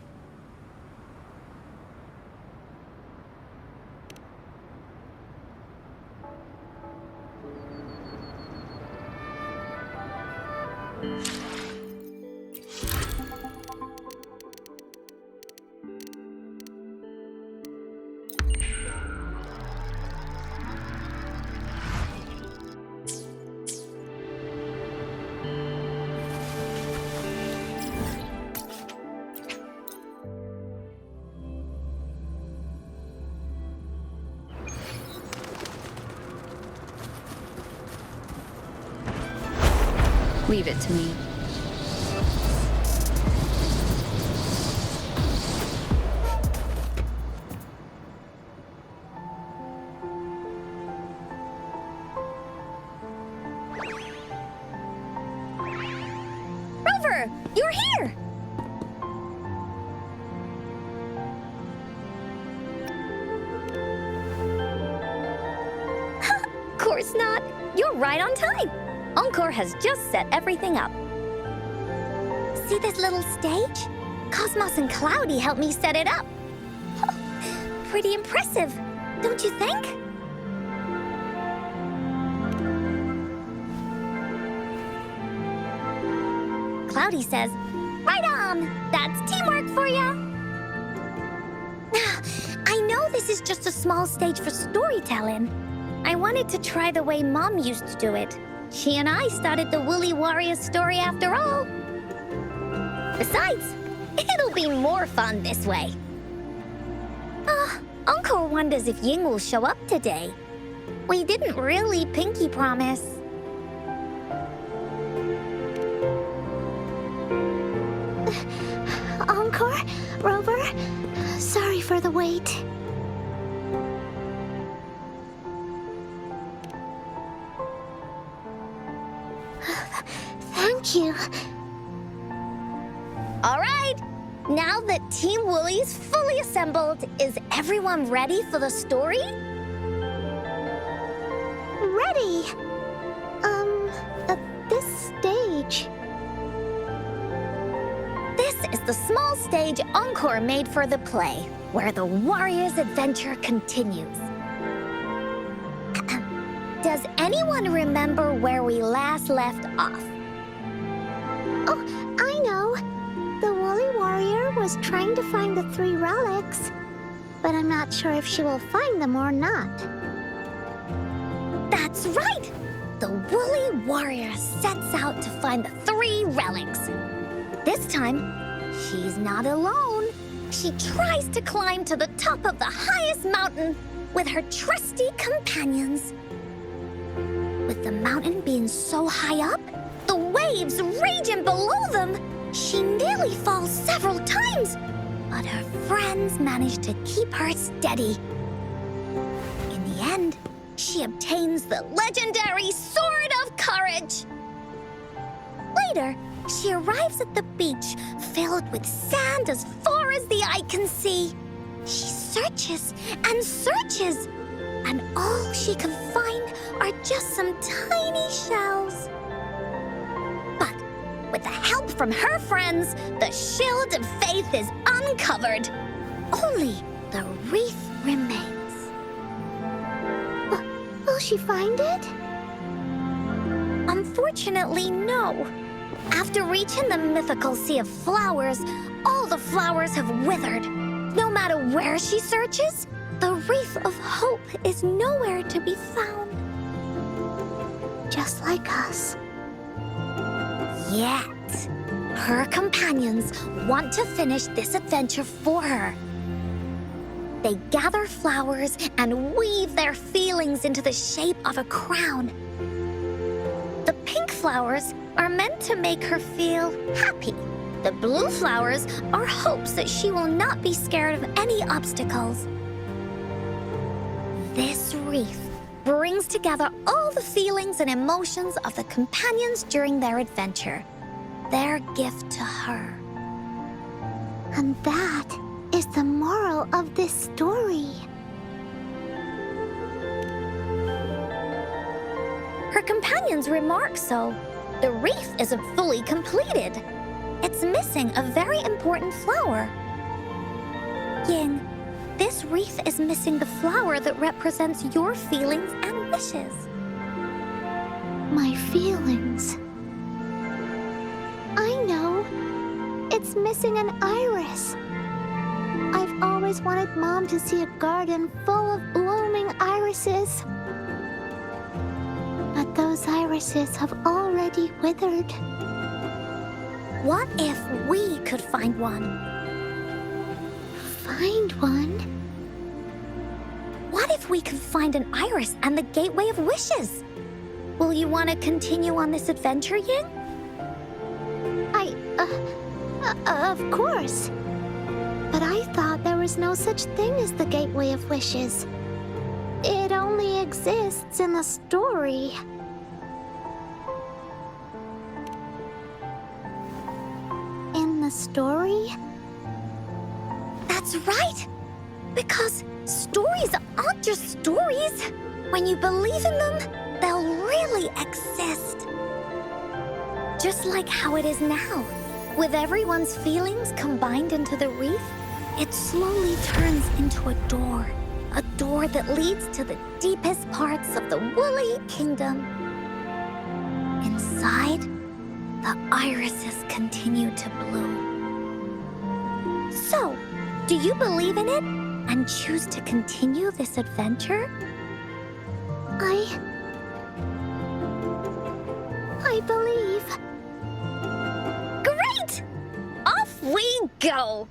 Leave it to me. Rover, you're here! Course not. You're right on time. Encore has just set everything up. See this little stage? Cosmos and Cloudy helped me set it up. Pretty impressive, don't you think? Cloudy says, right on! That's teamwork for ya! I know this is just a small stage for storytelling. I wanted to try the way Mom used to do it. She and I started the Woolly Warrior story after all. Besides, it'll be more fun this way. Encore wonders if Ying will show up today. We didn't really pinky promise. Encore? Rover? Sorry for the wait. Thank you. All right, now that Team Woolly is fully assembled, is everyone ready for the story? Ready? At this stage. This is the small stage Encore made for the play, where the warrior's adventure continues. Does anyone remember where we last left off? Oh, I know. The Woolly Warrior was trying to find the 3 relics, but I'm not sure if she will find them or not. That's right! The Woolly Warrior sets out to find the 3 relics. This time, she's not alone. She tries to climb to the top of the highest mountain with her trusty companions. With the mountain being so high up, the waves raging below them, she nearly falls several times, but her friends manage to keep her steady. In the end, she obtains the legendary Sword of Courage. Later, she arrives at the beach filled with sand as far as the eye can see. She searches and searches, and all she can find are just some tiny shells. But with the help from her friends, the shield of faith is uncovered. Only the wreath remains. Will she find it? Unfortunately, no. After reaching the mythical sea of flowers, all the flowers have withered. No matter where she searches, the wreath of hope is nowhere to be found. Just like us. Yet, her companions want to finish this adventure for her. They gather flowers and weave their feelings into the shape of a crown. The pink flowers are meant to make her feel happy. The blue flowers are hopes that she will not be scared of any obstacles. This wreath brings together all the feelings and emotions of the companions during their adventure. Their gift to her. And that is the moral of this story. Her companions remark so. The wreath isn't fully completed. It's missing a very important flower. Ying, this wreath is missing the flower that represents your feelings and wishes. My feelings. I know. It's missing an iris. I've always wanted Mom to see a garden full of blooming irises. But those irises have already withered. What if we could find one? Find one? What if we could find an iris and the gateway of wishes? Will you want to continue on this adventure, Ying? Of course. But I thought there was no such thing as the Gateway of Wishes. It only exists in the story. In the story? That's right! Because stories aren't just stories. When you believe in them, they'll really exist. Just like how it is now. With everyone's feelings combined into the wreath, it slowly turns into a door. A door that leads to the deepest parts of the Woolly Kingdom. Inside, the irises continue to bloom. So, do you believe in it and choose to continue this adventure? I believe. Great! Off we go!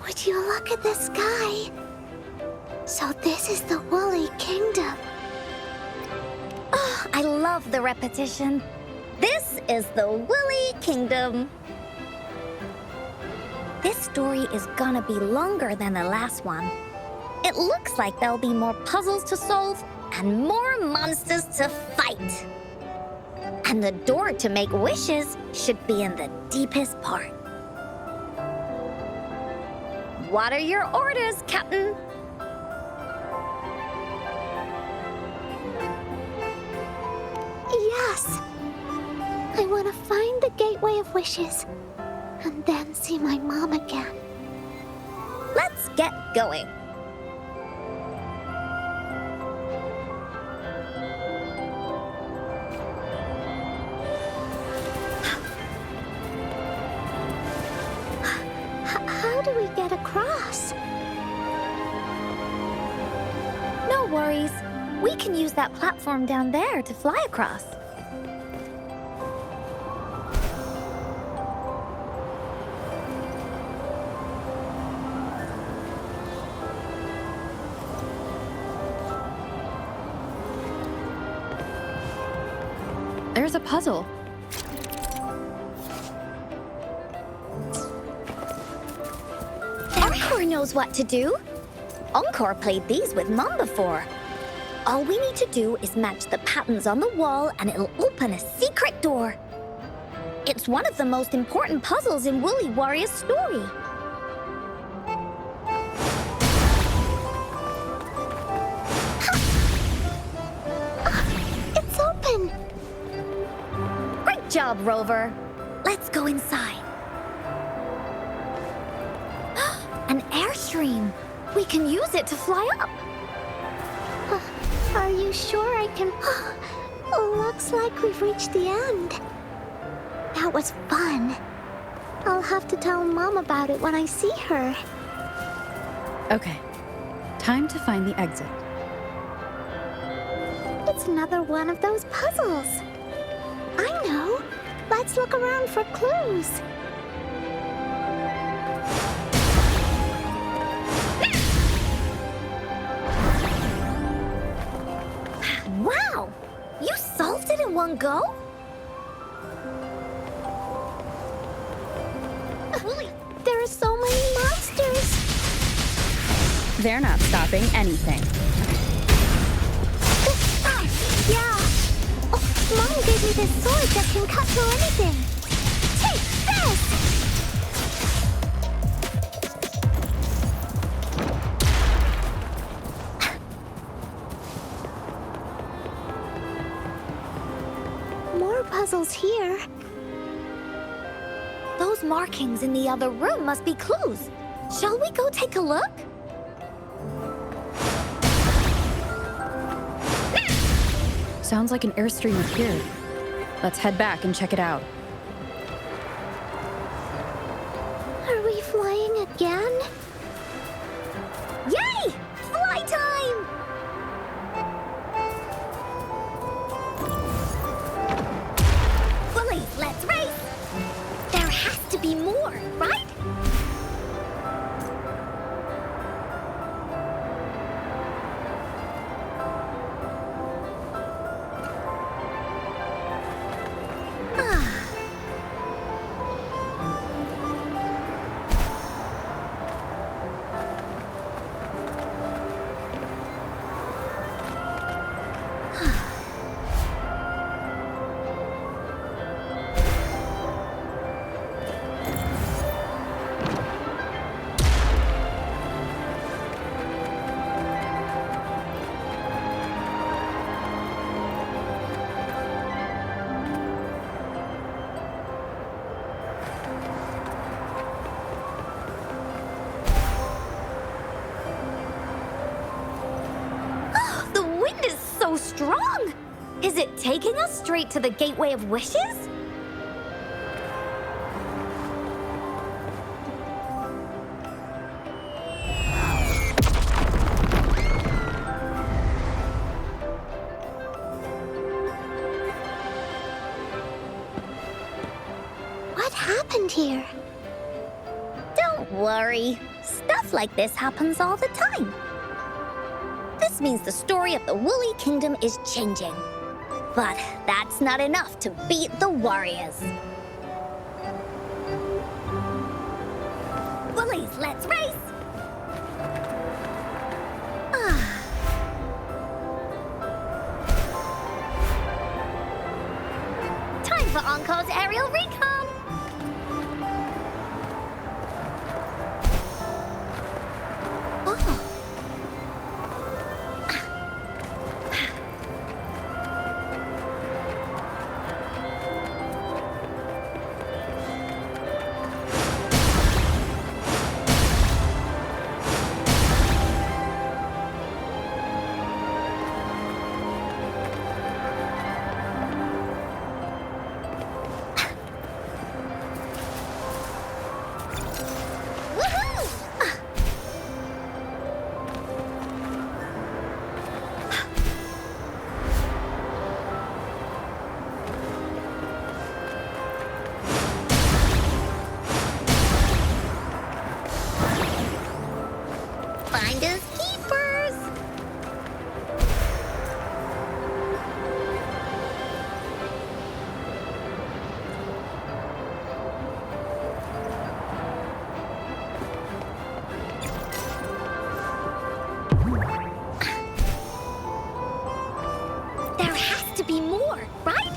Would you look at the sky? So this is the Woolly Kingdom. Oh, I love the repetition. This is the Woolly Kingdom. This story is gonna be longer than the last one. It looks like there'll be more puzzles to solve and more monsters to fight. And the door to make wishes should be in the deepest part. What are your orders, Captain? Yes. I want to find the Gateway of Wishes and then see my mom again. Let's get going. How do we get across? No worries. We can use that platform down there to fly across. There's a puzzle. Encore knows what to do. Encore played these with Mom before. All we need to do is match the patterns on the wall and it'll open a secret door. It's one of the most important puzzles in Woolly Warrior's story. It's open. Great job, Rover. Let's go inside. An airstream. We can use it to fly up. Are you sure I can? Looks like we've reached the end. That was fun. I'll have to tell Mom about it when I see her. Okay, time to find the exit. It's another one of those puzzles. I know. Let's look around for clues. Wow! You solved it in one go? There are so many monsters. They're not stopping anything. Yeah. Oh, Mom gave me this sword that can cut through anything. Take this! More puzzles here. Those markings in the other room must be clues. Shall we go take a look? Sounds like an airstream appeared. Let's head back and check it out. Are we flying again? Yay! Fly time! let's race! There has to be more, right? So strong! Is it taking us straight to the Gateway of Wishes? What happened here? Don't worry. Stuff like this happens all the time. This means the story of the Woolly Kingdom is changing. But that's not enough to beat the warriors. Woolies, let's race! Time for Encore's aerial recon! Oh. Finders keepers! There has to be more, right?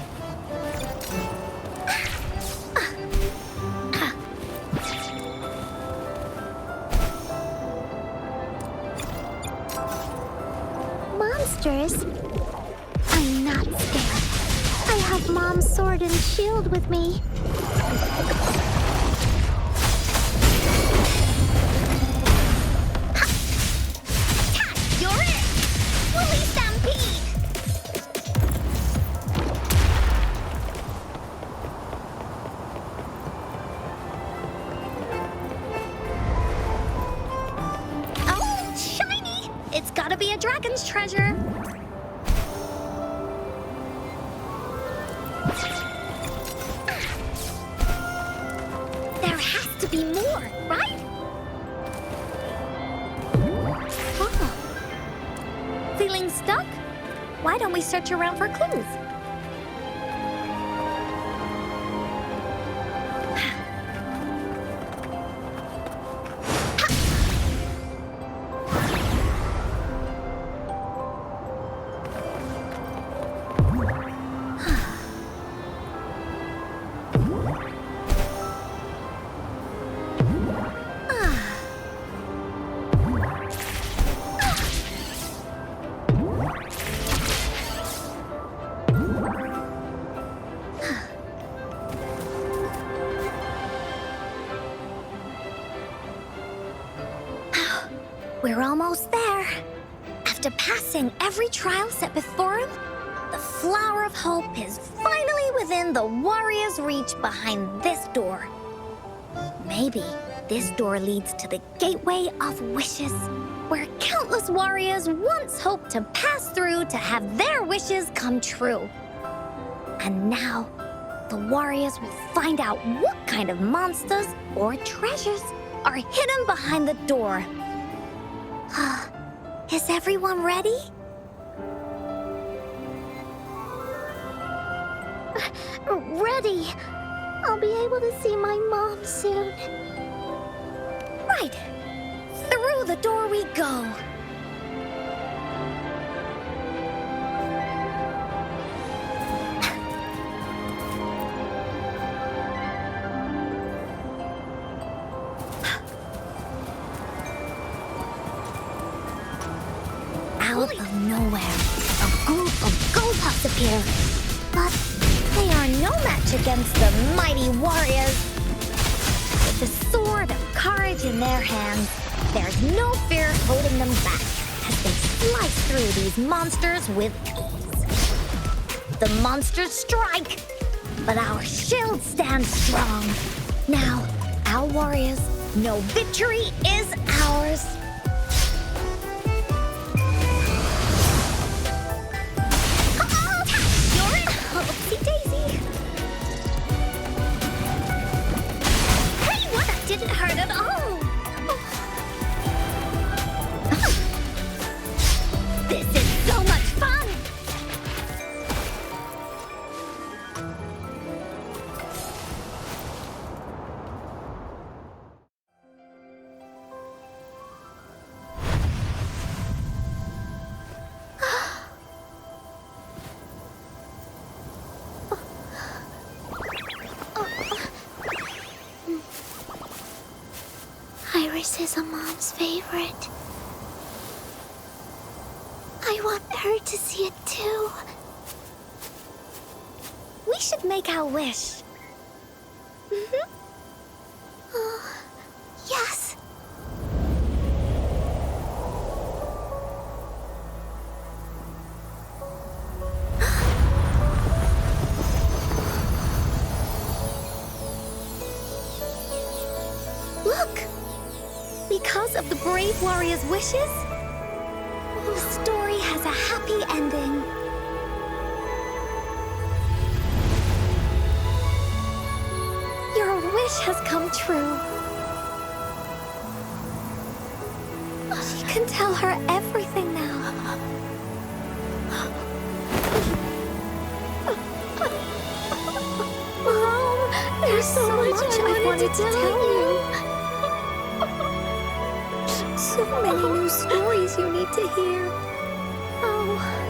Monsters? I'm not scared. I have Mom's sword and shield with me. You're it! Woolly Stampede! Oh, shiny! It's gotta be a dragon's treasure. There has to be more, right? Oh. Feeling stuck? Why don't we search around for clues? We're almost there. After passing every trial set before him, the Flower of Hope is finally within the warrior's reach behind this door. Maybe this door leads to the Gateway of Wishes, where countless warriors once hoped to pass through to have their wishes come true. And now, the warriors will find out what kind of monsters or treasures are hidden behind the door. Is everyone ready? Ready. I'll be able to see my mom soon. Right. Through the door we go. Out of nowhere, a group of Goldpuffs appear. But they are no match against the mighty warriors. With the sword of courage in their hands, there's no fear holding them back as they slice through these monsters with ease. The monsters strike, but our shield stands strong. Now, our warriors know victory is ours. Oopsie daisy. Hey, what? That didn't hurt at all. This is so much fun. Iris is a mom's favorite. I want her to see it too. We should make our wish. Yes. Look! Because of the brave warrior's wishes, the story has a happy ending. Your wish has come true. She can tell her everything now. Mom, there's so much I wanted to tell you. So many new stories you need to hear. Oh.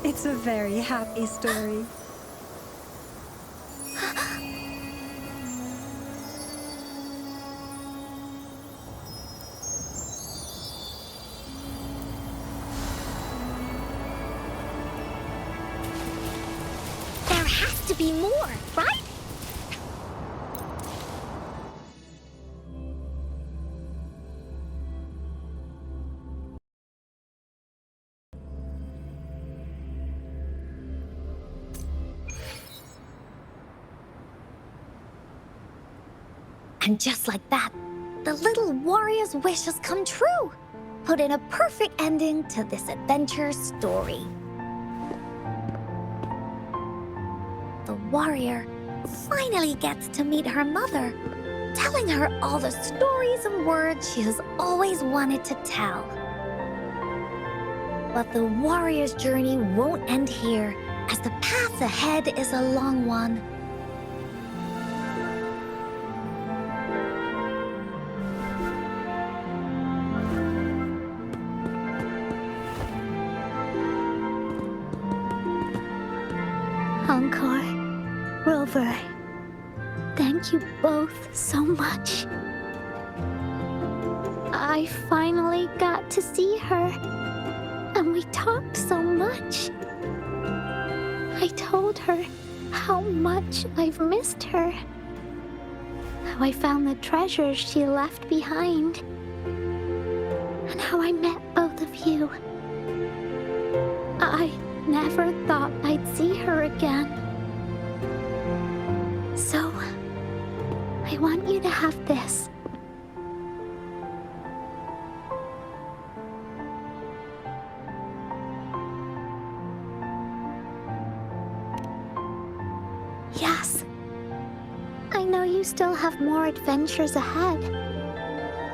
It's a very happy story. There has to be more, right? And just like that, the little warrior's wish has come true, put in a perfect ending to this adventure story. The warrior finally gets to meet her mother, telling her all the stories and words she has always wanted to tell. But the warrior's journey won't end here, as the path ahead is a long one. Encore, Rover, thank you both so much. I finally got to see her, and we talked so much. I told her how much I've missed her, how I found the treasures she left behind, and how I met both of you. I never thought I'd see her again. So, I want you to have this. Yes. I know you still have more adventures ahead.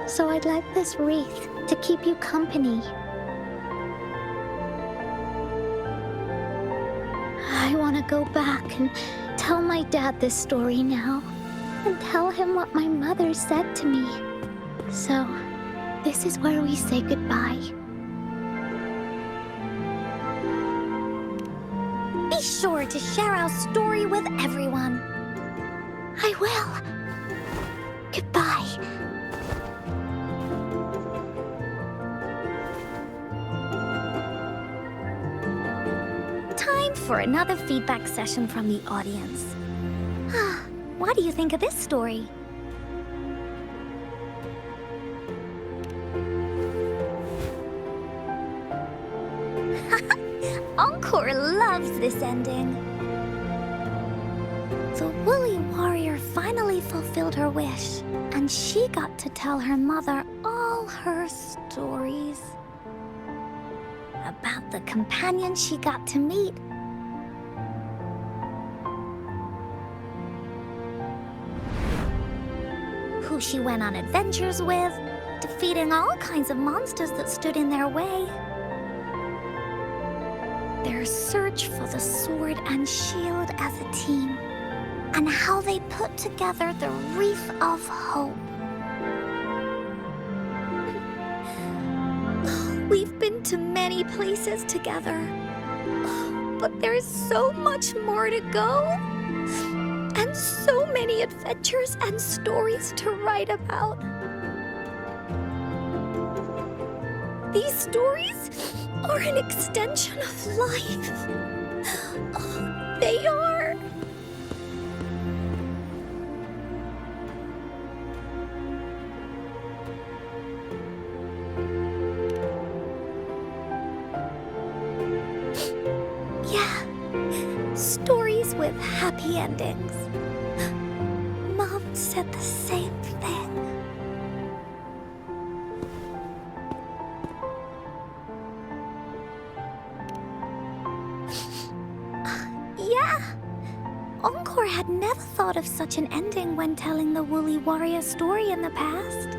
So I'd like this wreath to keep you company. I want to go back and tell my dad this story now, and tell him what my mother said to me. So, this is where we say goodbye. Be sure to share our story with everyone. I will. Goodbye. Time for another feedback session from the audience. What do you think of this story? Encore loves this ending. The woolly warrior finally fulfilled her wish, and she got to tell her mother all her stories about the companion she got to meet. Who she went on adventures with, defeating all kinds of monsters that stood in their way. Their search for the sword and shield as a team, and how they put together the Wreath of Hope. We've been to many places together, but there's so much more to go, and so many adventures and stories to write about. These stories are an extension of life. Oh, they are. Yeah, stories with happy endings. Mom said the same thing. Yeah, Encore had never thought of such an ending when telling the Woolly Warrior story in the past.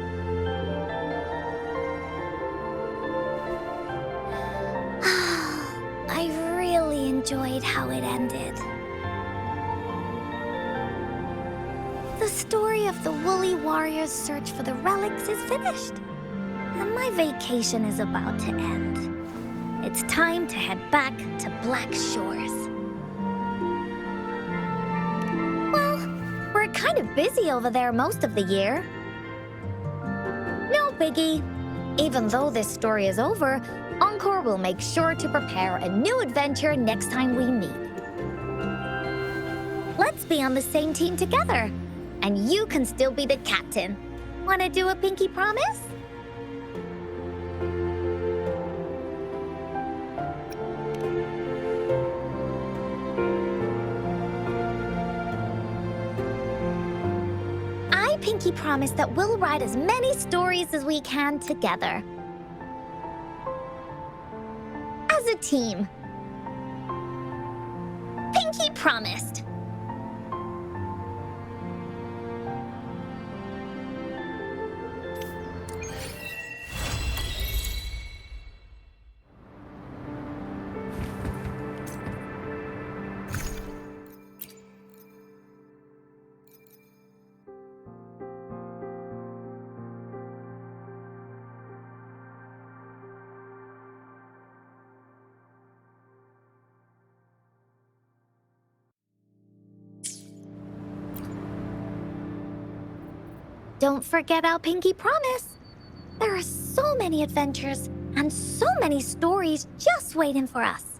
I really enjoyed how it ended. The story of the Woolly Warrior's search for the relics is finished, and my vacation is about to end. It's time to head back to Black Shores. We're kind of busy over there most of the year. No biggie. Even though this story is over, Encore will make sure to prepare a new adventure next time we meet. Let's be on the same team together, and you can still be the captain. Wanna do a pinky promise? Pinky promise that we'll write as many stories as we can together. As a team. Pinky promised. Don't forget our pinky promise. There are so many adventures and so many stories just waiting for us.